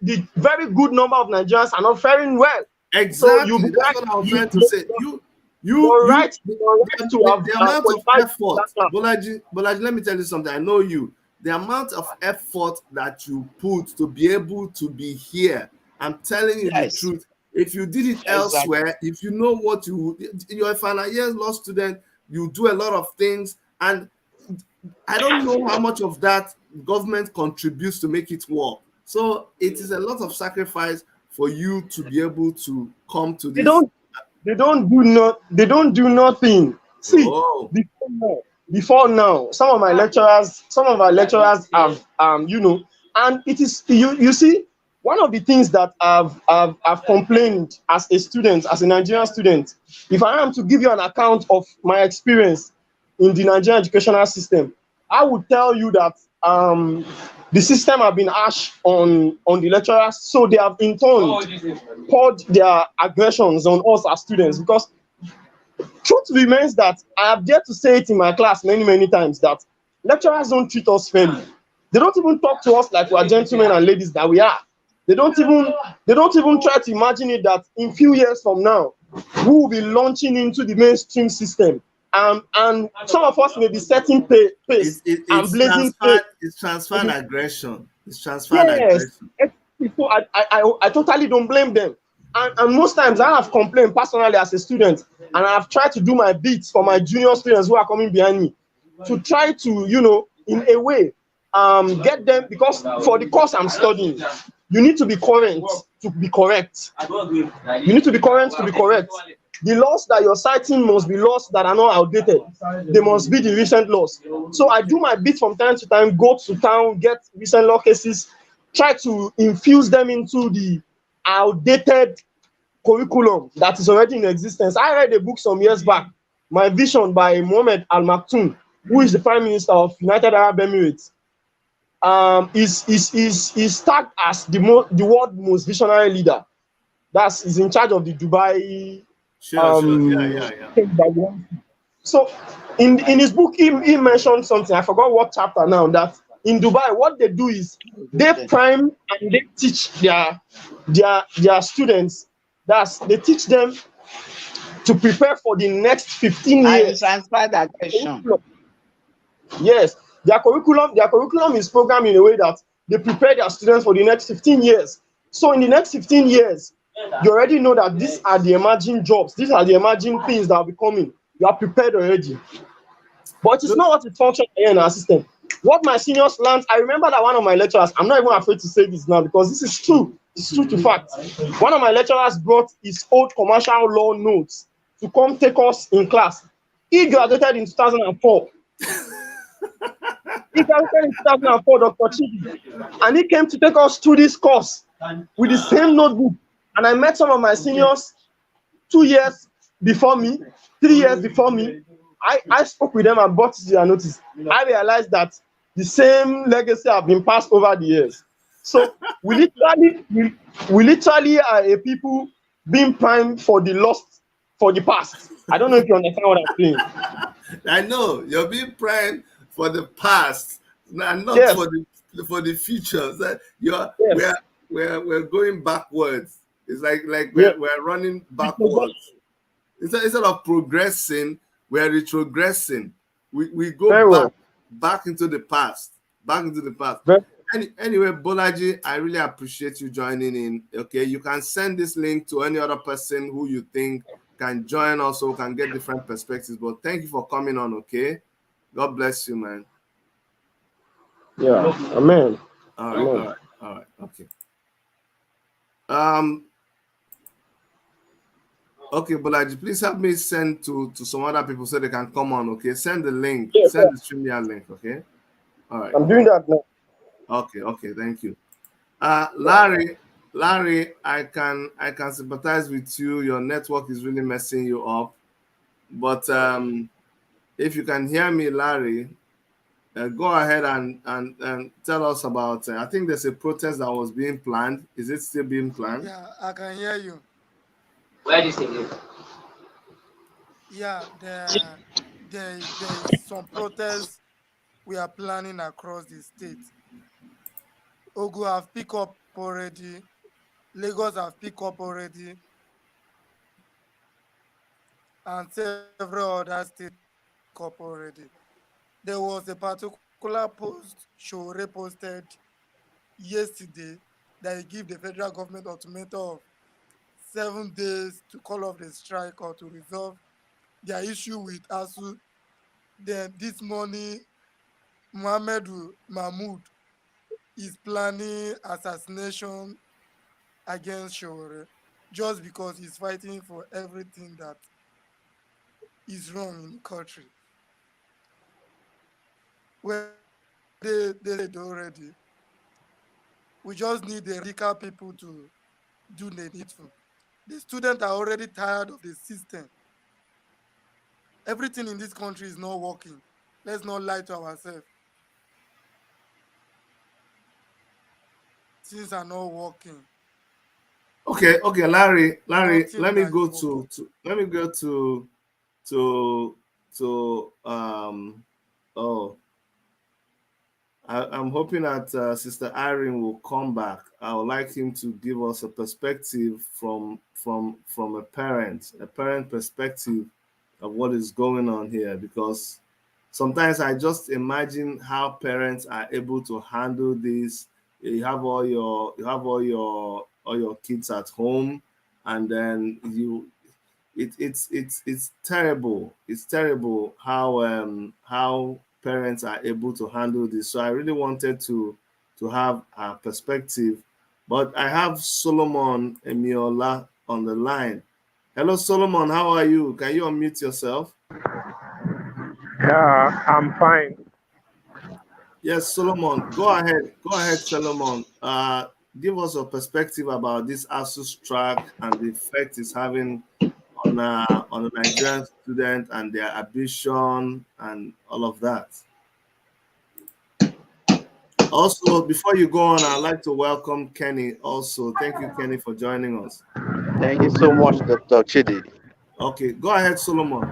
the very good number of Nigerians are not faring well. So you'll be Exactly. That's right. what I was You, trying to you, say. You, you're you. right. You're right to have The amount of qualified effort, that now. Bolaji, let me tell you something. I know you. The amount of effort that you put to be able to be here, I'm telling you the Yes. truth. If you did it Exactly. elsewhere, if you know what you're a final year law student, you do a lot of things, and I don't know how much of that government contributes to make it work. So it is a lot of sacrifice for you to be able to come to They this. don't they don't do nothing. See, Oh, before now, some of our lecturers have and it is you see, one of the things that I've complained as a student, as a Nigerian student, if I am to give you an account of my experience in the Nigerian educational system, I would tell you that the system have been harsh on the lecturers, so they have in turn poured their aggressions on us as students. Because truth remains that I have dared to say it in my class many times, that lecturers don't treat us fairly. They don't even talk to us like we are gentlemen and ladies that we are. They don't even try to imagine it that in few years from now, we will be launching into the mainstream system. And some of us may be setting pace and blazing pace. it's transferred aggression. It's transferred Yes, aggression. so I totally don't blame them. And most times I have complained personally as a student, and I have tried to do my bits for my junior students who are coming behind me to try to, in a way, get them, because for the course I'm studying, you need to be current to be correct. You need to be current to be correct. The laws that you're citing must be laws that are not outdated. They must be the recent laws. So I do my bit from time to time, go to town, get recent law cases, try to infuse them into the outdated curriculum that is already in existence. I read a book some years back, My Vision by Mohammed Al Maktoum, who is the Prime Minister of United Arab Emirates. Is tagged as the world most visionary leader. That's is in charge of the Dubai Sure, sure. Yeah, yeah, yeah. so in his book, he mentioned something. I forgot what chapter now. That in Dubai, what they do is they prime and they teach their students. They teach them to prepare for the next 15 And years. transfer that question. Yes, their curriculum is programmed in a way that they prepare their students for the next 15 years. So in the next 15 years, you already know that these are the emerging jobs, these are the emerging things that will be coming. You are prepared already. But it's Look, not what it functions here in our system. What my seniors learned, I remember that one of my lecturers, I'm not even afraid to say this now because this is true. It's true to fact. One of my lecturers brought his old commercial law notes to come take us in class. He graduated in 2004. He graduated in 2004, Dr. Chidi. And he came to take us through this course with the same notebook. And I met some of my seniors 2 years before me, 3 years before me. I spoke with them and brought it to their notice. I realized that the same legacy have been passed over the years. So we literally are a people being primed for the lost, for the past. I don't know if you understand what I'm saying. I know you're being primed for the past and not Yes, for the future. So you're yes, we're going backwards. It's like yeah. we're running backwards. Instead of progressing, we're retrogressing. We go Very well. back into the past. Back into the past. Very, Anyway, Bolaji, I really appreciate you joining in. Okay, you can send this link to any other person who you think can join us, so can get different perspectives. But thank you for coming on. Okay, God bless you, man. yeah. Amen. All right, all Amen. right, all right. Okay. Um. Okay, Bolaji, please help me send to some other people so they can come on. Okay, send the link. Yeah, yeah. Send the StreamYard link. Okay. All right. I'm doing that now. Okay. Okay. Thank you. Larry. Larry, I can sympathize with you. Your network is really messing you up. But if you can hear me, Larry, go ahead and tell us about. I think there's a protest that was being planned. Is it still being planned? Yeah, I can hear you. Where this thing is? Yeah, there is some protests we are planning across the state. Ogu have picked up already. Lagos have picked up already, and several other states have picked up already. There was a particular post Shore posted yesterday that he give the federal government ultimatum of 7 days to call off the strike or to resolve their issue with ASU. Then this morning, Mohamed Mahmoud is planning assassination against Shore just because he's fighting for everything that is wrong in the country. Well, they said already, we just need the radical people to do the needful. The students are already tired of the system. Everything in this country is not working. Let's not lie to ourselves. Things are not working. Okay, Larry, Nothing that is working. let me go to to oh, I'm hoping that Sister Irene will come back. I would like him to give us a perspective from a parent perspective of what is going on here. Because sometimes I just imagine how parents are able to handle this. You have all your kids at home, and then it's terrible. It's terrible how parents are able to handle this. So I really wanted to have a perspective, but I have Solomon Emiola on the line. Hello, Solomon. How are you? Can you unmute yourself? Yeah, I'm fine. Yes, Solomon. Go ahead, Solomon. Give us a perspective about this ASUS track and the effect it's having on the Nigerian student and their ambition and all of that. Also, before you go on, I'd like to welcome Kenny. Also, thank you, Kenny, for joining us. Thank you so much, Dr. Chidi. Okay, go ahead, Solomon.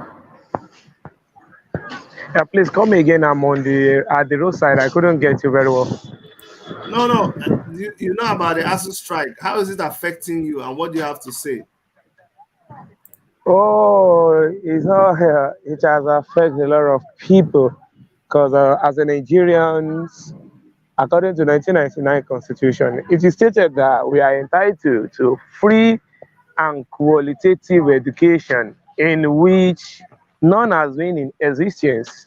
Yeah, please come again. I'm on the at the roadside. I couldn't get you very well. No, no, you know about the ASU strike. How is it affecting you, and what do you have to say? Oh, it's not here. It has affected a lot of people because as a Nigerians, according to 1999 Constitution, it is stated that we are entitled to free and qualitative education in which none has been in existence.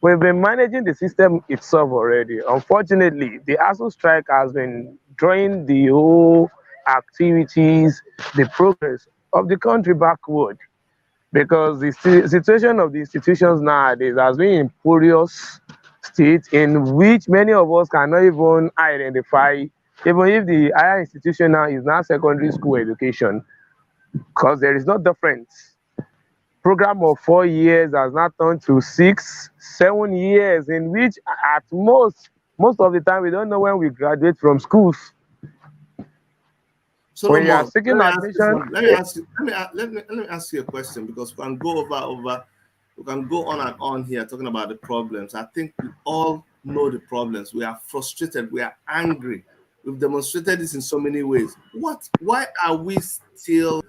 We've been managing the system itself already. Unfortunately, the ASU strike has been drawing the whole activities, the progress of the country backward because the situation of the institutions nowadays has been in porous state in which many of us cannot even identify, even if the higher institution now is now secondary school education, because there is no difference. Program of 4 years has now turned to 6, 7 years, in which at most of the time we don't know when we graduate from schools. When you are Solomon, let seeking me ask you admission, some. Let me ask you. Let me ask you a question because we can go over. We can go on and on here talking about the problems. I think we all know the problems. We are frustrated. We are angry. We've demonstrated this in so many ways. What? Why are we still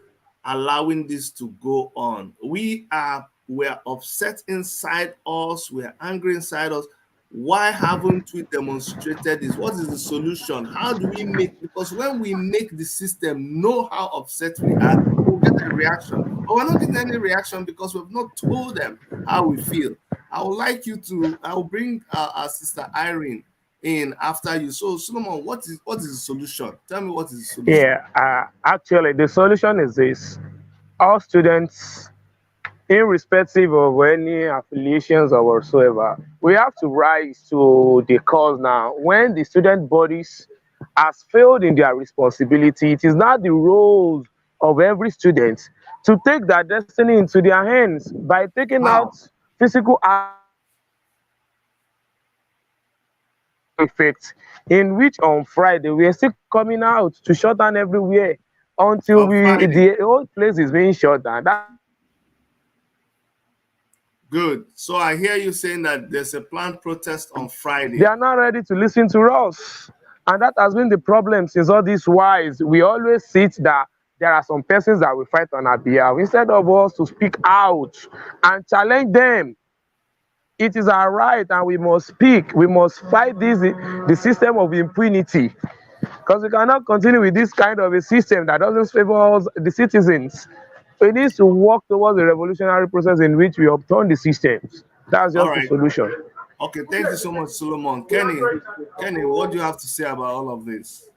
allowing this to go on? We're upset inside us. We're angry inside us. Why haven't we demonstrated this? What is the solution? How do we make, because when we make the system know how upset we are, we'll get a reaction. But we're not getting any reaction because we've not told them how we feel. I would like you to, I'll bring our sister Irene in after you. So Solomon, what is the solution? Tell me what is the solution. yeah, actually the solution is this: all students, irrespective of any affiliations or whatsoever, we have to rise to the cause now. When the student bodies has failed in their responsibility. It is now the role of every student to take their destiny into their hands by taking out How? physical action against domino effect, in which on Friday we are still coming out to shut down everywhere until On we Friday. the whole place is being shut down. That's why we are still Good. So I hear you saying that there's a planned protest on they Friday. are not ready to listen to us. And that has been the problem since all these whiles. We always sit that there are some persons that will fight on our behalf instead of us to speak out and challenge them. It is our right and we must speak. We must fight the system of impunity, because we cannot continue with this kind of a system that doesn't favor us, the citizens. We need to work towards a revolutionary process in which we upturn the systems. That's All just the right. solution. Okay, thank you so much, Solomon. Kenny, what do you have to say about all of this?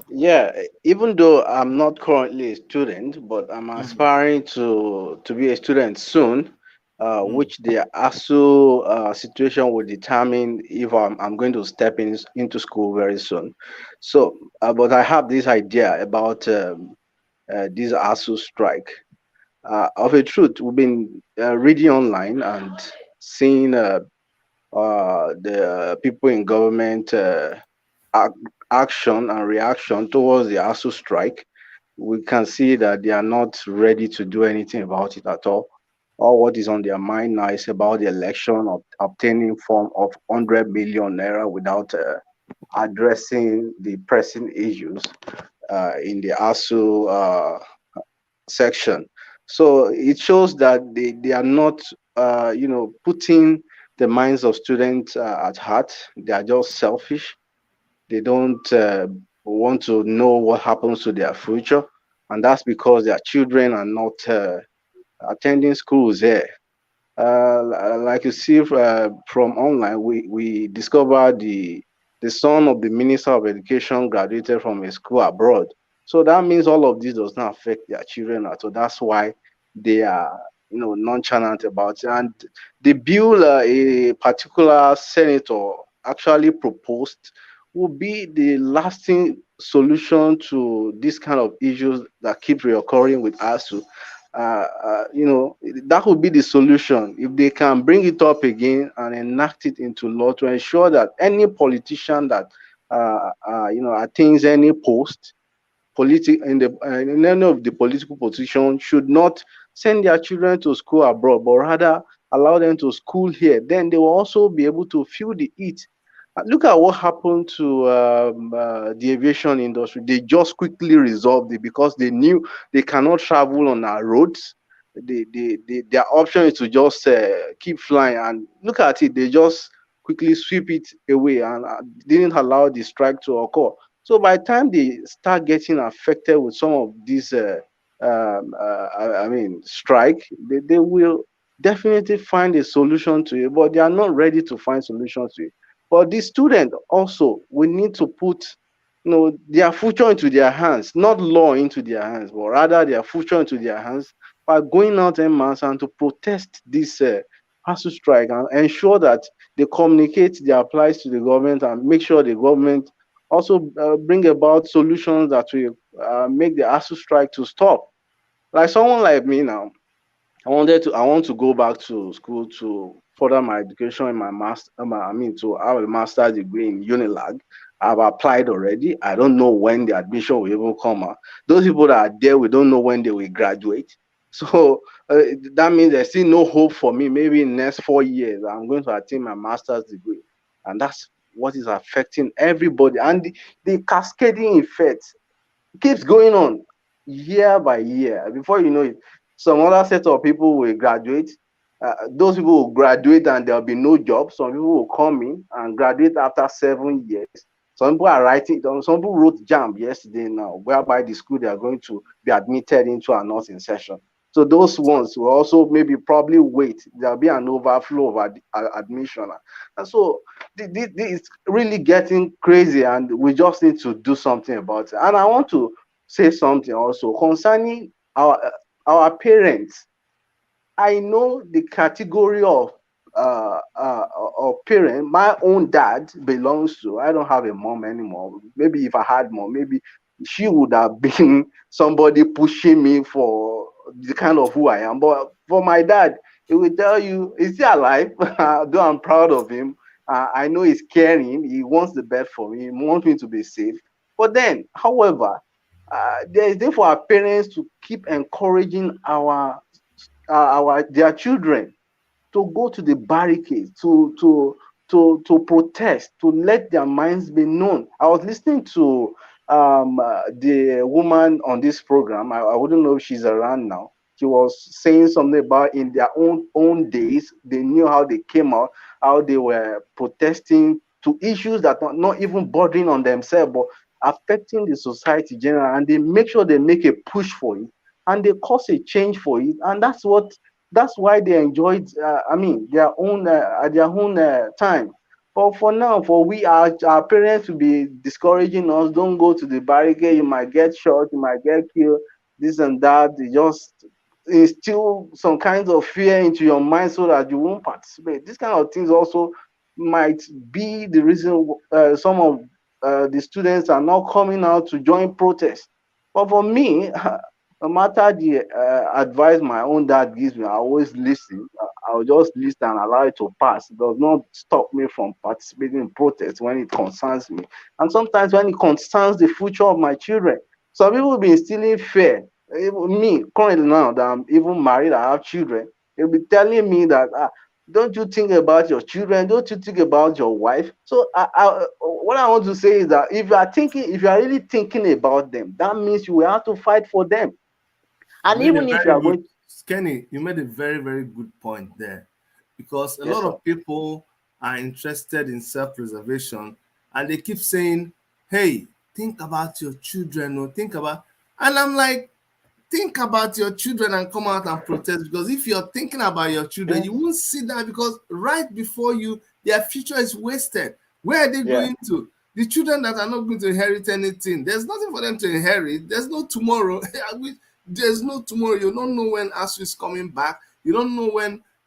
Yeah, even though I'm not currently a student, but I'm Mm, aspiring to be a student soon, mm. which the ASU situation will determine if I'm going to step into school very soon. So, but I have this idea about this ASU strike. Of a truth, we've been reading online and seeing the people in government ac- action and reaction towards the ASU strike. We can see that they are not ready to do anything about it at all. All what is on their mind now is about the election of obtaining form of 100 million naira without addressing the pressing issues in the ASU section. So it shows that they are not, putting the minds of students at heart. They are just selfish. They don't want to know what happens to their future, and that's because their children are not attending schools here. Like you see from online, we discovered the son of the Minister of Education graduated from a school abroad. So that means all of this does not affect their children at all. That's why they are, nonchalant about it. And the bill a particular senator actually proposed would be the lasting solution to this kind of issues that keep reoccurring with ASU. That would be the solution if they can bring it up again and enact it into law to ensure that any politician that attains any post in any of the political position should not send their children to school abroad, but rather allow them to school here. Then they will also be able to feel the heat. Look at what happened to the aviation industry. They just quickly resolved it because they knew they cannot travel on our roads. Their option is to just keep flying. And look at it, they just quickly sweep it away and didn't allow the strike to occur. So by the time they start getting affected with some of these, strike, they will definitely find a solution to it, but they are not ready to find solutions to it. But the student also, we need to put, their future into their hands, not law into their hands, but rather their future into their hands by going out en masse and to protest this ASU strike and ensure that they communicate their plights to the government and make sure the government also bring about solutions that will make the ASU strike to stop. Like someone like me now, I want to go back to school to further my education in my master. To have a master's degree in Unilag. I've applied already. I don't know when the admission will even come out. Those people that are there, we don't know when they will graduate. So that means there's still no hope for me. Maybe in the next 4 years, I'm going to attain my master's degree, and that's what is affecting everybody. And the cascading effect keeps going on year by year. Before you know it, some other set of people will graduate. Those people will graduate and there'll be no job. Some people will come in and graduate after 7 years. Some people are writing. Some people wrote jam yesterday now, whereby the school they are going to be admitted into are not in session. So those ones will also maybe probably wait. There'll be an overflow of admission, and so it's really getting crazy, and we just need to do something about it. And I want to say something also concerning our parents. I know the category of or parent my own dad belongs to. I don't have a mom anymore. Maybe if I had mom, maybe she would have been somebody pushing me for the kind of who I am. But for my dad, he will tell you he's still alive. Though I'm proud of him. I know he's caring. He wants the best for me. He wants me to be safe. But then, however, there is therefore our parents to keep encouraging our their children to go to the barricades, to protest, to let their minds be known. I was listening to the woman on this program. I wouldn't know if she's around now. She was saying something about in their own days, they knew how they came out, how they were protesting to issues that are not even bordering on themselves, but affecting the society general, and they make sure they make a push for it, and they cause a change for it, and that's why they enjoyed I mean their own at their own time. But for now, for we our parents to be discouraging us, don't go to the barricade, you might get shot, you might get killed, this and that. They just instill some kinds of fear into your mind so that you won't participate. These kind of things also might be the reason some of the students are not coming out to join protests. But for me, no matter the advice my own dad gives me, I always listen. I'll just listen and allow it to pass. It does not stop me from participating in protests when it concerns me. And sometimes when it concerns the future of my children. Some people have been instilling fear. Even me, currently now that I'm even married, I have children, they'll be telling me that, don't you think about your children? Don't you think about your wife? So what I want to say is that if you are really thinking about them, that means you will have to fight for them. You And made a even if you very are good, going, Kenny, you made a very, very good point there. Because a yes, lot sir. of people are interested in self preservation and they keep saying, hey, think about your children or think about. And I'm like, think about your children and come out and protest, because if you're thinking about your children, Yes, you won't see that, because right before you, their future is wasted. Where are they yeah, going to? The children that are not going to inherit anything, there's nothing for them to inherit. There's no tomorrow. There's no tomorrow. You don't know when Asuu is coming back. You don't know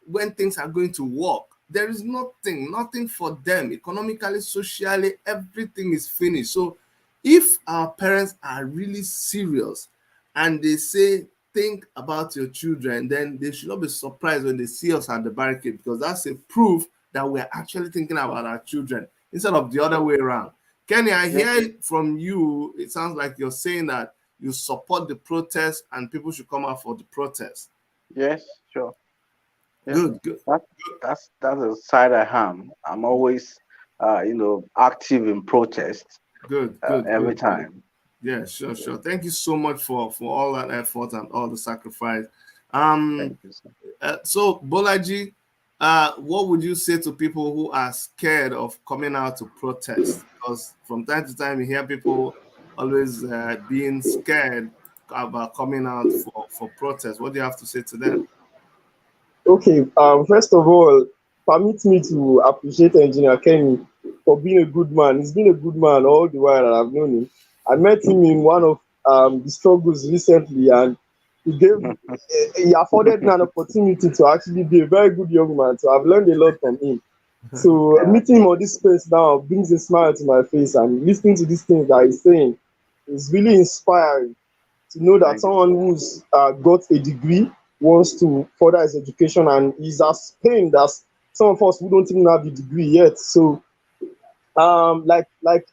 when things are going to work. There is nothing for them economically, socially. Everything is finished. So if our parents are really serious and they say think about your children, then they should not be surprised when they see us at the barricade, because that's a proof that we're actually thinking about our children instead of the other way around. Kenny, I yes, hear from you, it sounds like you're saying that you support the protest and people should come out for the protest. yes, sure. Yeah. Good, good, That, that's a side I am. I'm always active in protest good, good, every good, good. time. Yeah, sure, Yeah. sure. Thank you so much for all that effort and all the sacrifice. Um, Thank you, sir. so Bolaji, what would you say to people who are scared of coming out to protest? Because from time to time you hear people always being scared about coming out for protest. What do you have to say to them? Okay, first of all, permit me to appreciate Engineer Kenny for being a good man. He's been a good man all the while that I've known him. I met him in one of the struggles recently, and he afforded me an opportunity to actually be a very good young man. So I've learned a lot from him. So Yeah, meeting him on this space now brings a smile to my face, and listening to these things that he's saying is really inspiring to know that thank you, someone sir. who's got a degree wants to further his education and is as pained as some of us who don't even have the degree yet. So, like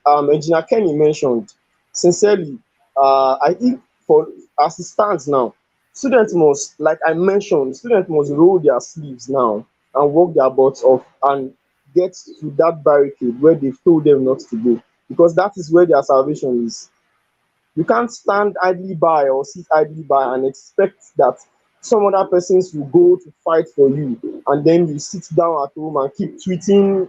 Engineer Kenny mentioned, sincerely, I think for as it stands now, students must, like I mentioned, students must roll their sleeves now and work their butts off and get to that barricade where they've told them not to go, because that is where their salvation is. You can't stand idly by or sit idly by and expect that some other persons will go to fight for you, and then you sit down at home and keep tweeting.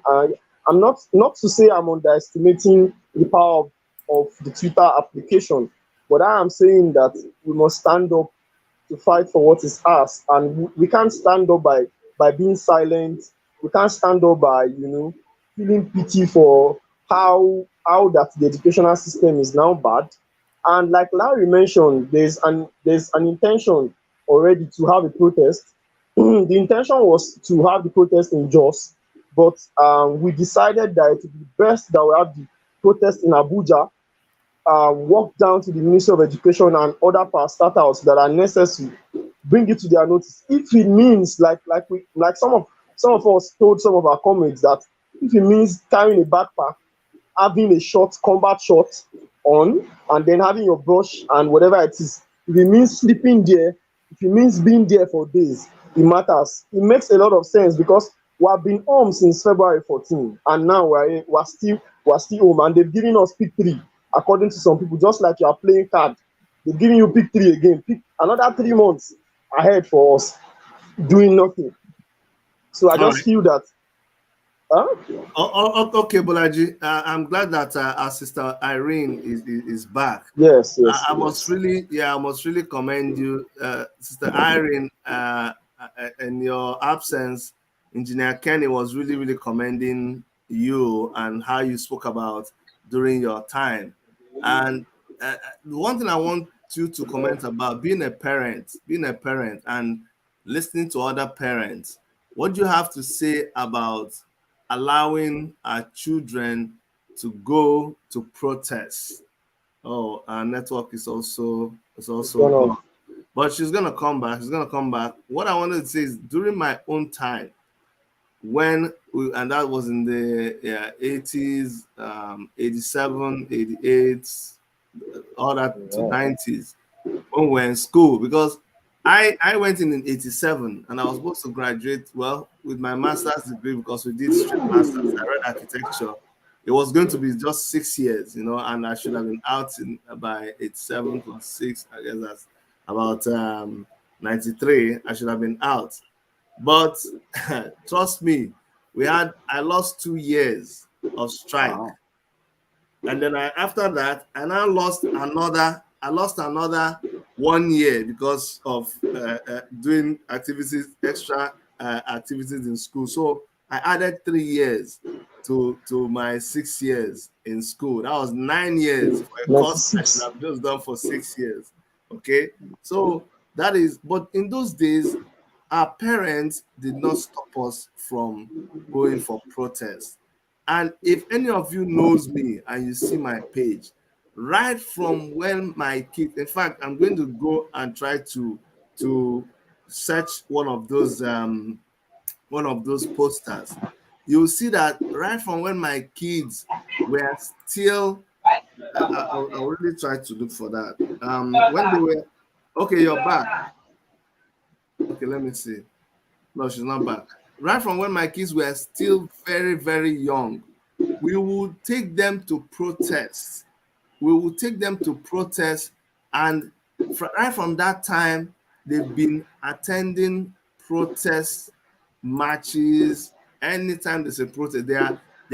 I'm not to say I'm underestimating the power of the Twitter application, but I am saying that we must stand up to fight for what is ours, and we can't stand up by being silent. We can't stand up by feeling pity for how that the educational system is now bad. And like Larry mentioned, there's an intention already to have a protest. The intention was to have the protest in Jos, but we decided that it would be best that we have the protest in Abuja, walk down to the Ministry of Education and other parastatals that are necessary, bring it to their notice. If it means like some of us told some of our comrades that if it means carrying a backpack, having a short combat short on, and then having your brush and whatever it is, if it means sleeping there, if it means being there for days, it matters. It makes a lot of sense because we have been home since February 14, and now we're still home, and they've given us pick three, according to some people, just like you are playing card. They're giving you pick three again, pick another 3 months ahead for us doing nothing. So I All just right. feel that, huh? Okay, Bolaji. I'm glad that our sister Irene is back. Yes, I, yes, I must yes. really, yeah, I must really commend you, Sister Irene. In your absence, Engineer Kenny was really, really commending you and how you spoke about during your time. And the one thing I want you to comment about being a parent, and listening to other parents. What do you have to say about allowing our children to go to protest? Oh, our network It's is also gonna. gone. But she's gonna come back. She's gonna come back. What I wanted to say is during my own time, and that was in the 80s, 87, 88, all that to Yeah. 90s when we were in school, because I went in 87 and I was supposed to graduate, well, with my master's degree, because we did straight masters. I read architecture. It was going to be just 6 years, and I should have been out by 87 plus 6. I guess that's about 93. I should have been out. But trust me, I lost 2 years of strike. Wow. And then after that, I lost another 1 year because of doing extra activities in school. So I added 3 years to my 6 years in school. That was 9 years for a course I should 96. have just done for 6 years. Okay, so but in those days, our parents did not stop us from going for protests. And if any of you knows me and you see my page, right from when my kids, in fact, I'm going to go and try to search one of those posters. You'll see that right from when my kids were still, I'll really try to look for that. When they were, okay, you're back. Okay, let me see. No, she's not back. Right from when my kids were still very, very young, we would take them to protest. We would take them to protest, and right from that time, they've been attending protest marches. Anytime there's a protest, they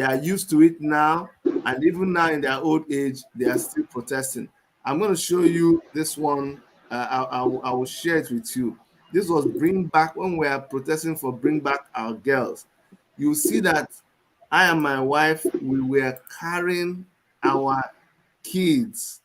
are used to it now, and even now in their old age, they are still protesting. I'm going to show you this one. I will share it with you. This was Bring Back, when we are protesting for Bring Back Our Girls. You see that I and my wife, we were carrying our kids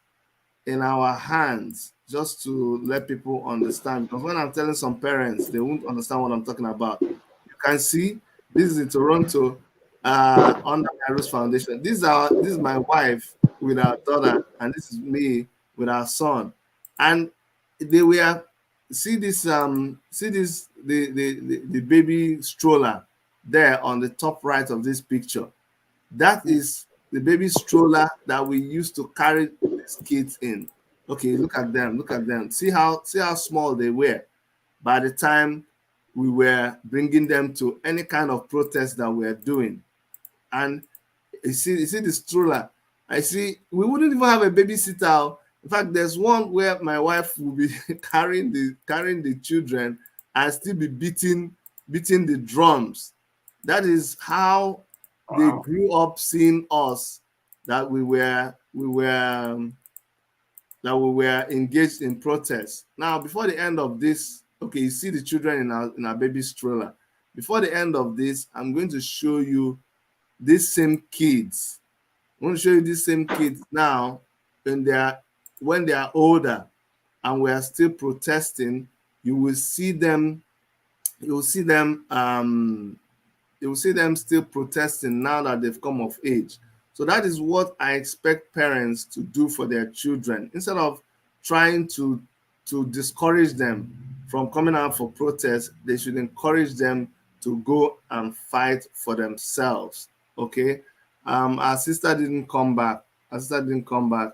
in our hands, just to let people understand. Because when I'm telling some parents, they won't understand what I'm talking about. You can see this is in Toronto, under my Roots Foundation. This is my wife with our daughter, and this is me with our son. And they were see this the baby stroller there on the top right of this picture. That is the baby stroller that we used to carry these kids in. Okay, look at them, look at them. See how small they were by the time we were bringing them to any kind of protest that we are doing. And you see the stroller. I see we wouldn't even have a babysitter. In fact, there's one where my wife will be carrying the children and still be beating the drums. That is how they Wow. grew up seeing us, that we were engaged in protest. Now, before the end of this, okay, you see the children in our baby stroller. Before the end of this, I'm going to show you these same kids. I want to show you these same kids now when they are older and we are still protesting. You will see them you'll see them you'll see them still protesting now that they've come of age. So that is what I expect parents to do for their children. Instead of trying to discourage them from coming out for protest, they should encourage them to go and fight for themselves. Okay. Our sister didn't come back. Our sister didn't come back.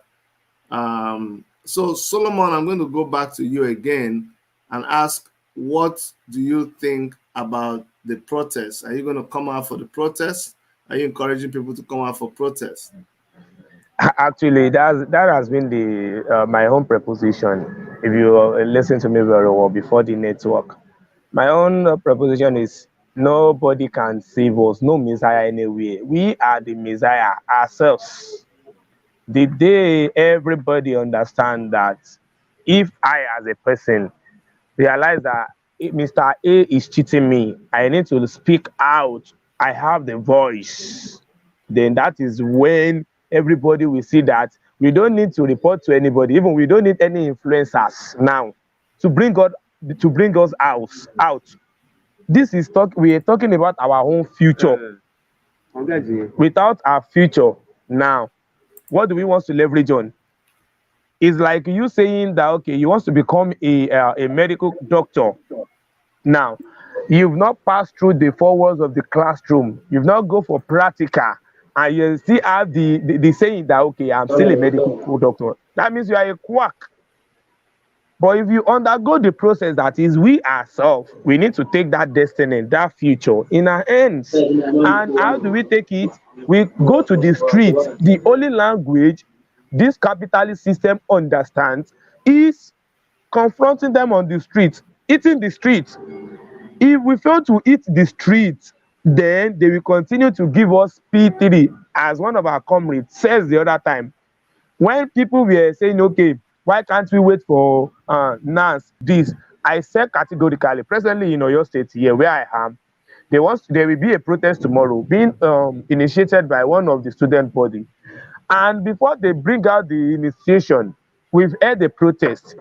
So Solomon, I'm going to go back to you again and ask, what do you think about the protest? Are you going to come out for the protest? Are you encouraging people to come out for protest? Actually, that has been the my own preposition. If you listen to me very well before the network, my own proposition is nobody can save us, no Messiah anywhere. We are the Messiah ourselves. The day everybody understand that, if I as a person realize that Mr. A is cheating me, I need to speak out. I have the voice. Then that is when everybody will see that we don't need to report to anybody. Even we don't need any influencers now to bring us out. This is talk. We are talking about our own future. Without our future now, what do we want to leverage on? It's like you saying that okay, you want to become a medical doctor. Now, you've not passed through the four walls of the classroom. You've not go for practical, and you still have the saying that okay, I'm still a medical doctor. That means you are a quack. But if you undergo the process, that is, we ourselves, we need to take that destiny, that future in our hands. And how do we take it? We go to the streets. The only language this capitalist system understands is confronting them on the streets, eating the streets. If we fail to eat the streets, then they will continue to give us P3, as one of our comrades says the other time. When people were saying, okay, why can't we wait for NAS, this, I said categorically, presently in Oyo State here, where I am, there will be a protest tomorrow being initiated by one of the student body. And before they bring out the initiation, we've heard the protest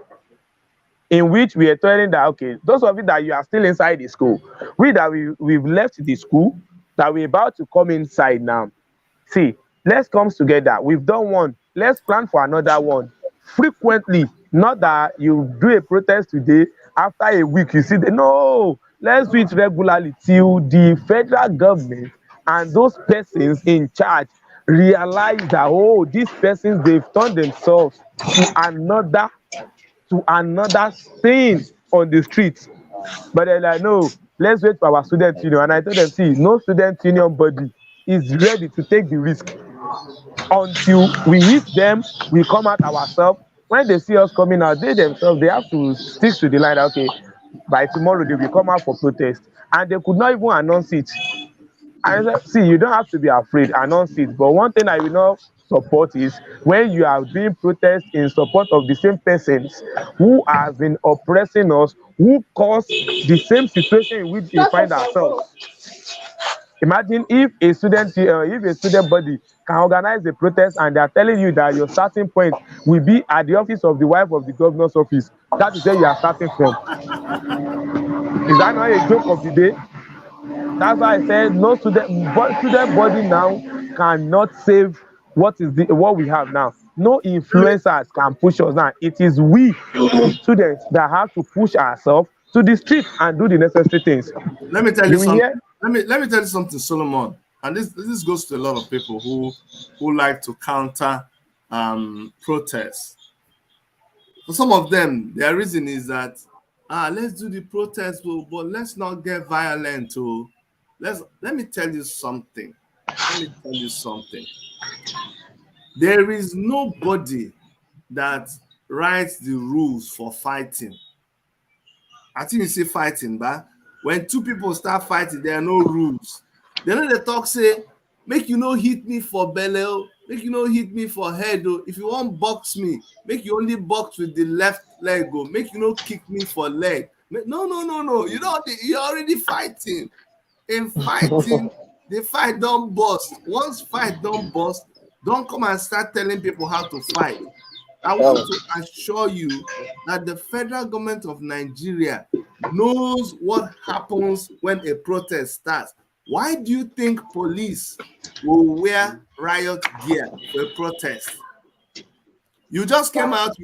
in which we are telling that okay, those of you that you are still inside the school, we've left the school, that we're about to come inside now. See, let's come together. We've done one. Let's plan for another one. Frequently, not that you do a protest today, after a week you see the no. Let's do it regularly till the federal government and those persons in charge realize that oh, these persons they've turned themselves to another thing on the street. But they're like, no, let's wait for our student union. And I told them, see, no student union body is ready to take the risk until we hit them, we come out ourselves. When they see us coming out, they themselves, they have to stick to the line that, okay, by tomorrow they will come out for protest. And they could not even announce it. I said, see, you don't have to be afraid, announce it. But one thing I will not support is when you are doing protest in support of the same persons who have been oppressing us, who cause the same situation in which we find ourselves. Imagine if a student body can organize a protest and they are telling you that your starting point will be at the office of the wife of the governor's office. That is where you are starting from. Is that not a joke of the day? That's why I said no student body now cannot save what we have now. No influencers can push us now. It is we, the students, that have to push ourselves to the street and do the necessary things. Let me tell you You will something. hear? Let me tell you something, Solomon. And this goes to a lot of people who like to counter protests. For some of them, their reason is that let's do the protest, but let's not get violent. Let me tell you something. Let me tell you something. There is nobody that writes the rules for fighting. I think you say fighting, but when two people start fighting, there are no rules. They know the talk say, make you no hit me for belly, make you no hit me for head. If you want box me, make you only box with the left leg. Make you no kick me for leg. No. You're already fighting. In fighting, the fight don't bust. Once fight don't bust, don't come and start telling people how to fight. I want to assure you that the federal government of Nigeria knows what happens when a protest starts. Why do you think police will wear riot gear for a protest? You just came out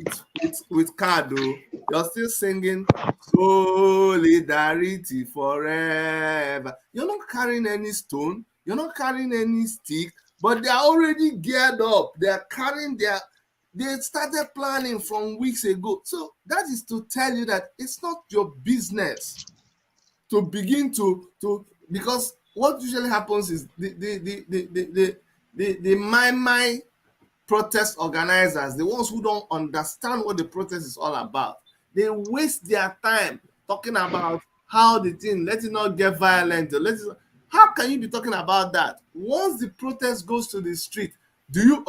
with card though. You're still singing solidarity forever. You're not carrying any stone, you're not carrying any stick, but they are already geared up. They are carrying they started planning from weeks ago. So that is to tell you that it's not your business to begin to because what usually happens is the my protest organizers, the ones who don't understand what the protest is all about, they waste their time talking about how the thing, let it not get violent. How can you be talking about that? Once the protest goes to the street, do you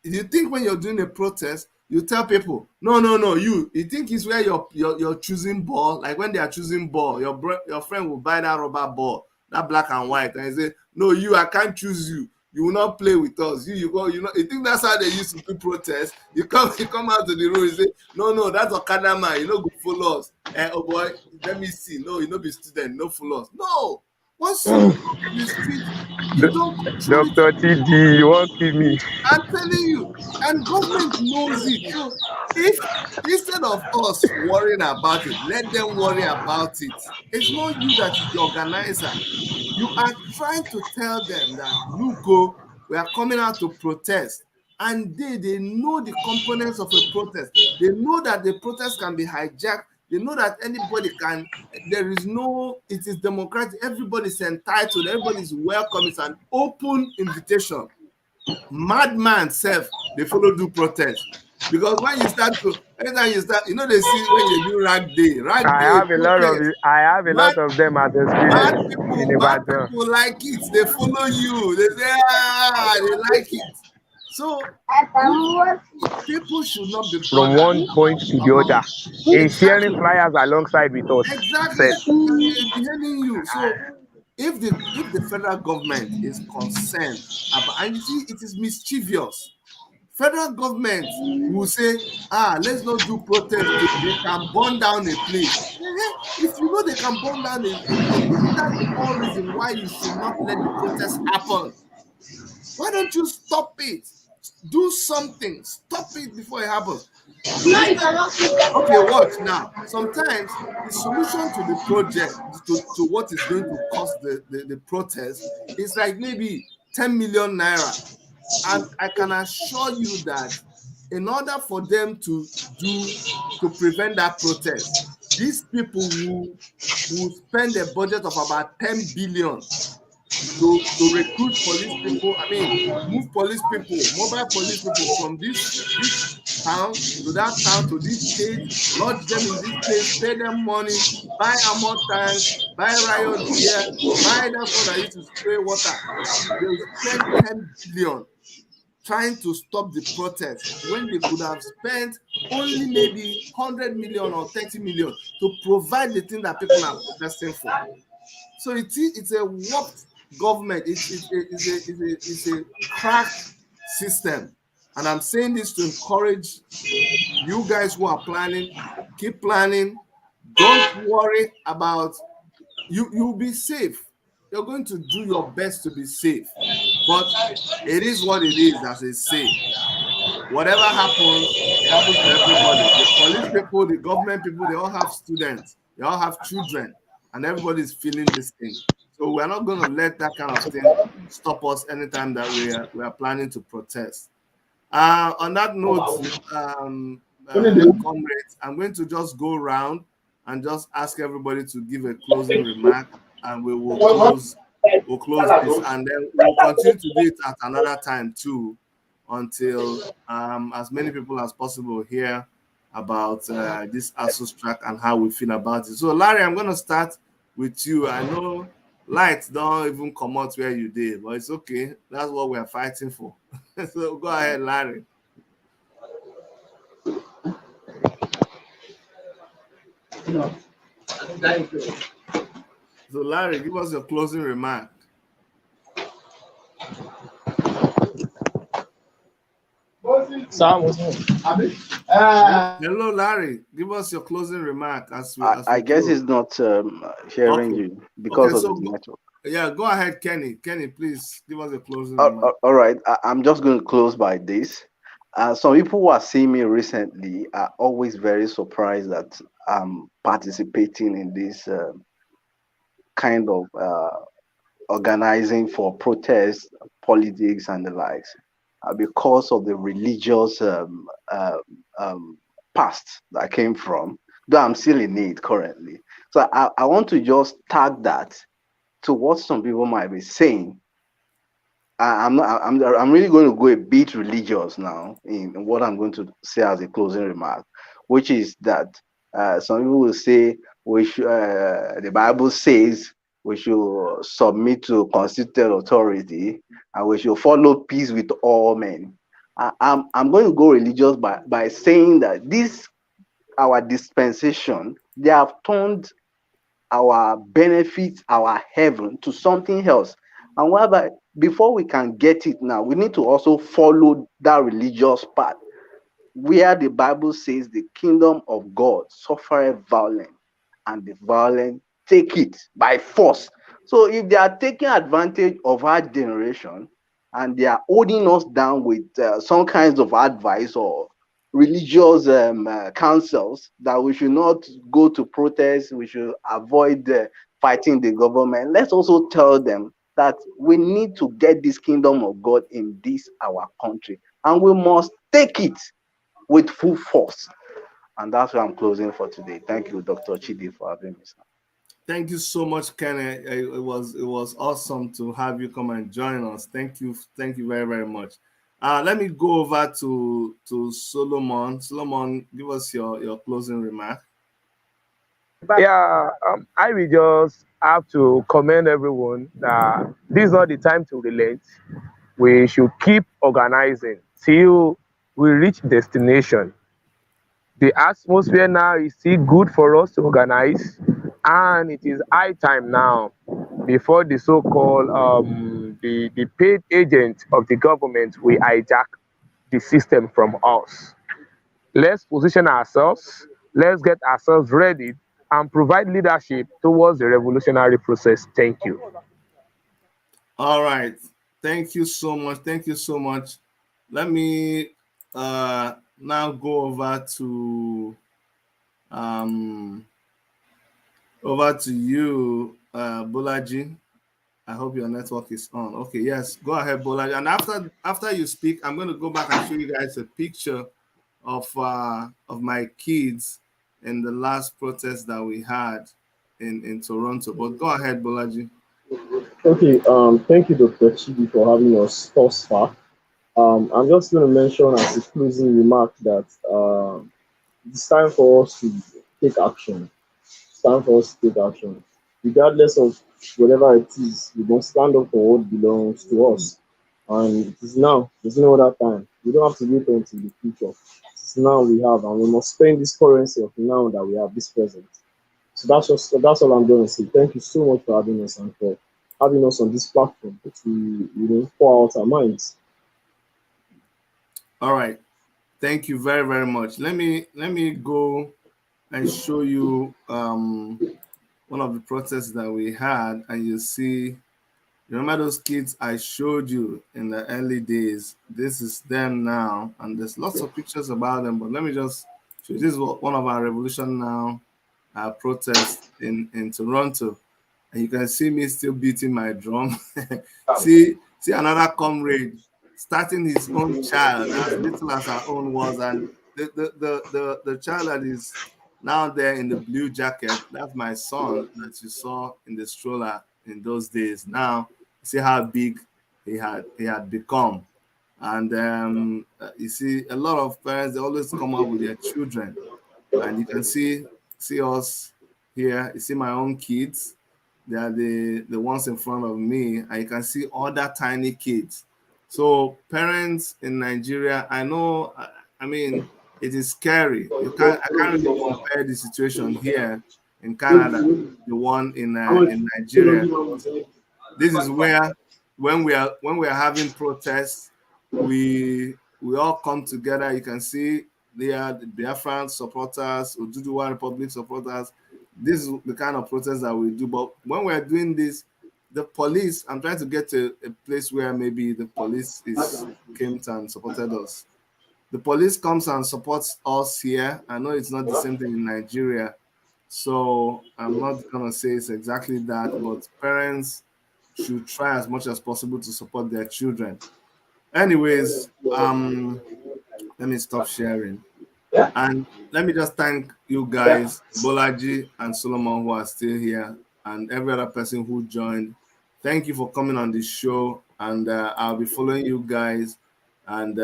do you think when you're doing a protest, you tell people, no, no, no, you think it's where you're choosing ball, like when they are choosing ball, your friend will buy that rubber ball, that black and white, and he say, no, I can't choose you. You will not play with us. You go, you think that's how they used to do protest. You come out to the road, you say, no, no, that's Okada man, you know, go follow us. Oh boy, let me see. No, you know, be student, no follow us. No, once you go to the street, you don't control it. Dr. TD, you won't kill me. I'm telling you, and government knows it. So if instead of us worrying about it, let them worry about it. It's not you that is the organizer. You are trying to tell them that, look, oh, we are coming out to protest. And they know the components of a protest. They know that the protest can be hijacked. They know that anybody can, there is no, it is democratic. Everybody is entitled. Everybody is welcome. It's an open invitation. Madman self, they follow do protest. Because when you start to, anytime you start, they see when you do rag day, protest. I have a Mad lot of them as Mad experience people, in mad Ibadan. people like it. They follow you. They say, they like it. So people should not be From bothered one point to the about other, in sharing exactly, flyers alongside with us. exactly, Said, and they're behaving you. So if the federal government is concerned about, and you see, it is mischievous. Federal government will say, let's not do protest. They can burn down a place. If you know they can burn down a place, isn't that the more reason why you should not let the protest happen? Why don't you stop it? Do something. Stop it before it happens. Instead, okay, watch now. Sometimes the solution to the project, to what is going to cause the protest, is like maybe 10 million naira. And I can assure you that in order for them to prevent that protest, these people will spend a budget of about 10 billion to recruit police people. I mean, move police people, mobile police people from this town to that town to this state, lodge them in this place, pay them money, buy armor tanks, buy riot gear, buy that one that used to spray water. They'll spend 10 billion trying to stop the protest when they could have spent only maybe 100 million or 30 million to provide the thing that people are protesting for. So it's a warped government. It's a cracked system. And I'm saying this to encourage you guys who are planning, keep planning. Don't worry about, you'll be safe. You're going to do your best to be safe. But it is what it is, as they say. Whatever happens, it happens to everybody. The police people, the government people, they all have students, they all have children, and everybody's feeling this thing. So we're not going to let that kind of thing stop us anytime that we are planning to protest. On that note, comrades, I'm going to just go around and just ask everybody to give a closing remark, and we will close. We'll close this, and then we'll continue to do it at another time too, until as many people as possible hear about this Asuu strike and how we feel about it. So, Larry, I'm going to start with you. I know lights don't even come out where you did, but it's okay. That's what we are fighting for. So, go ahead, Larry. So, Larry, give us your closing remark. Sam was Hello, Larry. Give us your closing remark as I we guess close. he's not hearing Okay. you because Okay. of So his go, network. yeah, go ahead, Kenny. Kenny, please give us a closing remark. All right, I'm just going to close by this. Some people who are seeing me recently are always very surprised that I'm participating in this kind of organizing for protests, politics, and the likes, because of the religious um, past that I came from, though I'm still in it currently. So I want to just tag that to what some people might be saying. I'm not. I'm really going to go a bit religious now in what I'm going to say as a closing remark, which is that some people will say we should. The Bible says we should submit to constituted authority and we should follow peace with all men. I'm going to go religious by saying that this our dispensation, they have turned our benefits, our heaven to something else. And whereby before we can get it now, we need to also follow that religious path where the Bible says the kingdom of God suffereth violence, and the violent take it by force. So if they are taking advantage of our generation and they are holding us down with some kinds of advice or religious counsels that we should not go to protest, we should avoid fighting the government, let's also tell them that we need to get this kingdom of God in this our country, and we must take it with full force. And that's where I'm closing for today. Thank you, Dr. Chidi, for having me, sir. Thank you so much, Kenny. It was awesome to have you come and join us. Thank you very very much. Let me go over to Solomon. Solomon, give us your closing remark. Yeah, I will just have to commend everyone that this is not the time to relent. We should keep organizing till we reach destination. The atmosphere now is still good for us to organize, and it is high time now before the so-called the paid agent of the government will hijack the system from us. Let's position ourselves, let's get ourselves ready and provide leadership towards the revolutionary process. Thank you. All right. Thank you so much. Thank you so much. Let me now go um over to you, Bolaji. I hope your network is on. Okay, yes, go ahead, Bolaji. And after you speak, I'm going to go back and show you guys a picture of my kids in the last protest that we had in Toronto. But go ahead, Bolaji. Okay, thank you, Dr. Chibi, for having us thus far. I'm just going to mention as a closing remark that it's time for us to take action. It's time for us to take action. Regardless of whatever it is, we must stand up for what belongs to us. And it is now, there's no other time. We don't have to wait until the future. It's now we have, and we must spend this currency of now that we have this present. So that's all I'm going to say. Thank you so much for having us and for having us on this platform to pour out our minds. All right. Thank you very, very much. Let me go and show you one of the protests that we had, and you see, remember those kids I showed you in the early days? This is them now, and there's lots of pictures about them, but let me just show you. This is one of our Revolution Now protests in Toronto, and you can see me still beating my drum. see another comrade starting his own child as little as our own was, and the child that is now there in the blue jacket, that's my son that you saw in the stroller in those days. Now see how big he had become. And you see a lot of parents, they always come up with their children, and you can see us here. You see my own kids. They are the ones in front of me, and you can see other tiny kids. So parents in Nigeria, I know, I mean, it is scary. I can't really compare the situation here in Canada, the one in Nigeria, because this is where when we are having protests, we we all come together. You can see there the Biafran supporters, Oduduwa Republic supporters. This is the kind of protest that we do. But when we're doing this, the police, I'm trying to get to a place where maybe the police is came and supported us. The police comes and supports us here. I know it's not the same thing in Nigeria, so I'm not gonna say it's exactly that, but parents should try as much as possible to support their children. Anyways, let me stop sharing. And let me just thank you guys, Bolaji and Solomon, who are still here, and every other person who joined. Thank you for coming on the show, and I'll be following you guys. And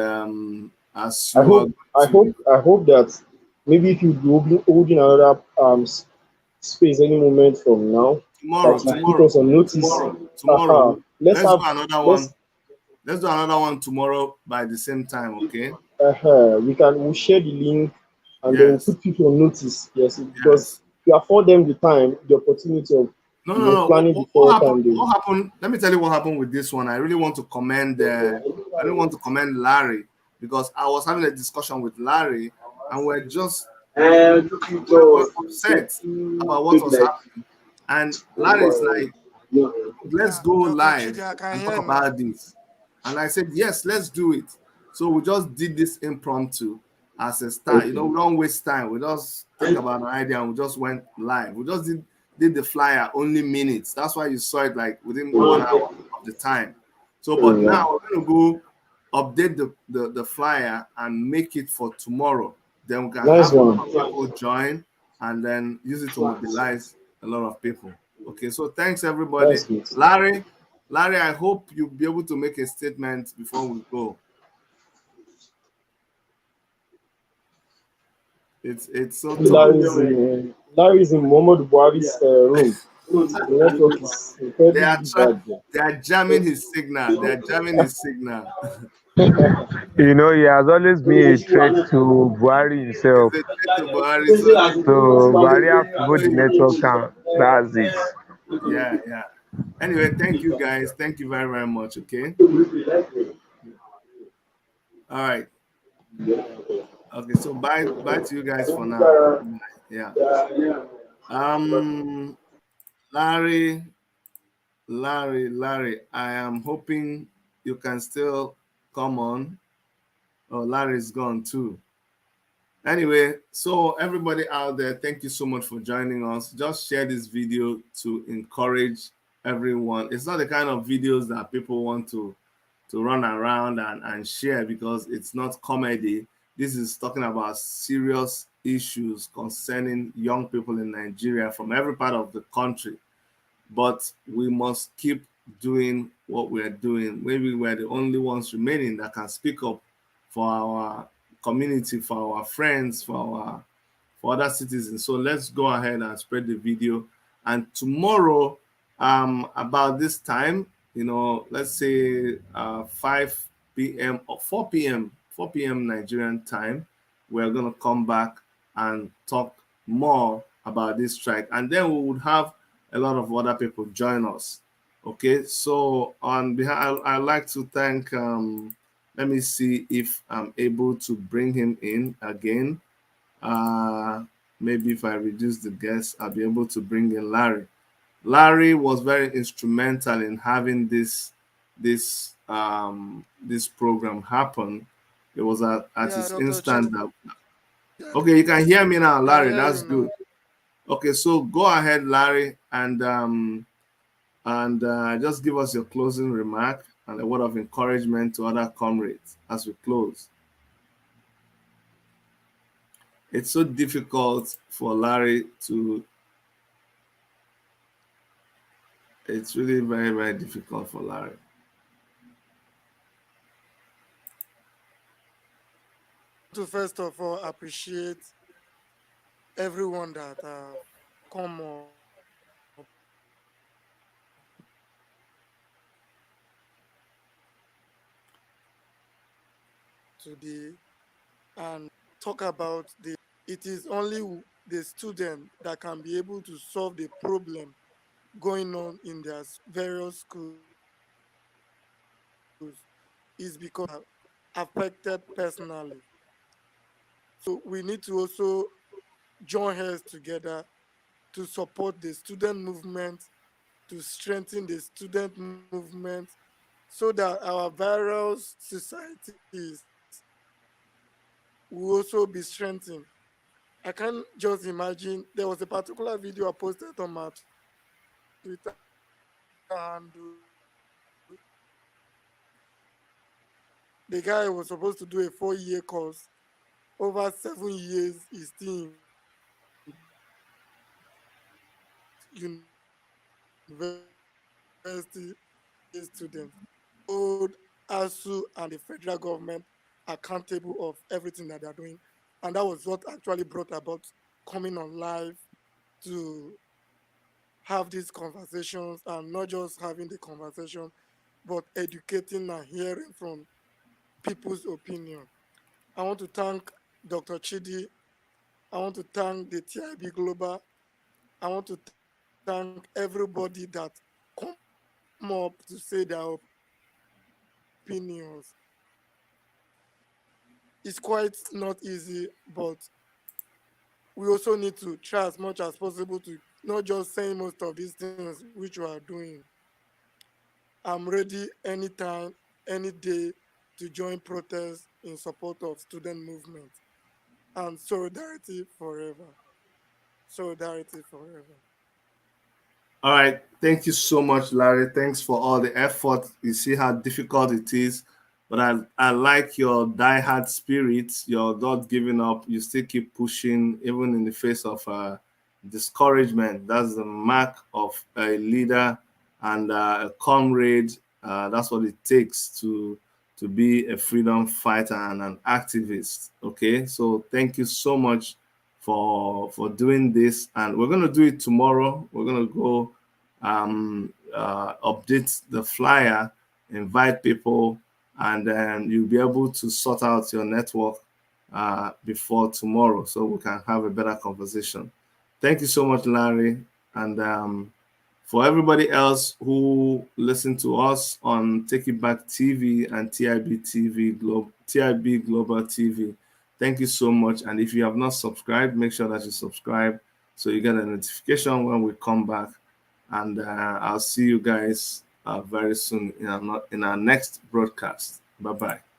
as I you are hope going to I hope that maybe if you be holding another space any moment from now, tomorrow, that you put tomorrow, us on notice. tomorrow, Let's let's do have another one. let's Let's do another one tomorrow by the same time, okay? we'll share the link, and then we'll Yes, put people on notice. Yes, because yes. we afford them the time, the opportunity of No, no, no. planning What before happened? time. They What happened? Let me tell you what happened with this one. I really want to commend. I really want to commend Larry because I was having a discussion with Larry, and we're upset about what was happening. And Larry is like, let's Yeah, go Dr. live Chidi, I can and talk hear now. about this. And I said, yes, let's do it. So we just did this impromptu as a start. You know, we don't waste time. We just think about an idea and we just went live. We just did the flyer only minutes. That's why you saw it like within 1 hour of the time. So, but now we're going to go update the flyer and make it for tomorrow. Then we can Nice have a one. lot of people join and then use it to mobilize a lot of people. Okay, so thanks everybody. That's good. Larry, Larry, I hope you'll be able to make a statement before we go. It's so tough. Larry's in Muhammad Buhari's room. The network is They are incredibly bad there. they are jamming his signal. They are jamming his signal. You know, he has always been a threat to Buhari It's himself. a threat to Buhari, so So Buhari have to so put the network down. That's it. yeah, yeah. Anyway, thank you guys. Thank you very, very much. Okay. All right. Okay, so bye to you guys for now. Yeah. Um Larry, Larry, I am hoping you can still come on. Oh, Larry's gone too. Anyway, so everybody out there, thank you so much for joining us. Just share this video to encourage everyone. It's not the kind of videos that people want to run around and share because it's not comedy. This is talking about serious issues concerning young people in Nigeria from every part of the country. But we must keep doing what we're doing. Maybe we're the only ones remaining that can speak up for our community, for our friends, for other citizens. So let's go ahead and spread the video. And tomorrow, about this time, let's say 5 p.m. or 4 p.m. 4 p.m. Nigerian time, we're gonna come back and talk more about this strike, and then we would have a lot of other people join us. Okay, so on behalf, I'd like to thank. Let me see if I'm able to bring him in again. Uh, Maybe if I reduce the guests, I'll be able to bring in Larry. Larry was very instrumental in having this program happen. It was at Yeah, his Dr. Chidi, instant that. Okay, you can hear me now, I can Larry. hear That's you good. now. Okay, so go ahead, Larry, and just give us your closing remark and a word of encouragement to other comrades as we close. It's so difficult for Larry to. It's really very, very difficult for Larry. To first of all appreciate everyone that have come up today and talk about it is only the student that can be able to solve the problem going on in their various schools is because affected personally. So we need to also join hands together to support the student movement, to strengthen the student movement, so that our various societies will also be strengthened. I can just imagine there was a particular video I posted on my Twitter handle. The guy was supposed to do a 4 year course. Over 7 years, he's still in university students. Hold ASU and the federal government accountable of everything that they're doing. And that was what actually brought about coming on live to have these conversations, and not just having the conversation, but educating and hearing from people's opinion. I want to thank Dr. Chidi. I want to thank the TIB Global. I want to thank everybody that come up to say their opinions. It's quite not easy, but we also need to try as much as possible to not just saying most of these things which we are doing. I'm ready anytime, any day to join protests in support of student movement and solidarity forever. Solidarity forever. All right. Thank you so much, Larry. Thanks for all the effort. You see how difficult it is. But I like your diehard spirit, your not giving up. You still keep pushing, even in the face of discouragement. That's the mark of a leader and a comrade. That's what it takes to be a freedom fighter and an activist. Okay. So thank you so much for doing this, and we're gonna do it tomorrow. We're gonna go update the flyer, invite people, and then you'll be able to sort out your network before tomorrow, so we can have a better conversation. Thank you so much, Larry, and for everybody else who listened to us on Take It Back TV and TIB Global TV, thank you so much. And if you have not subscribed, make sure that you subscribe so you get a notification when we come back. And I'll see you guys very soon in our next broadcast. Bye bye.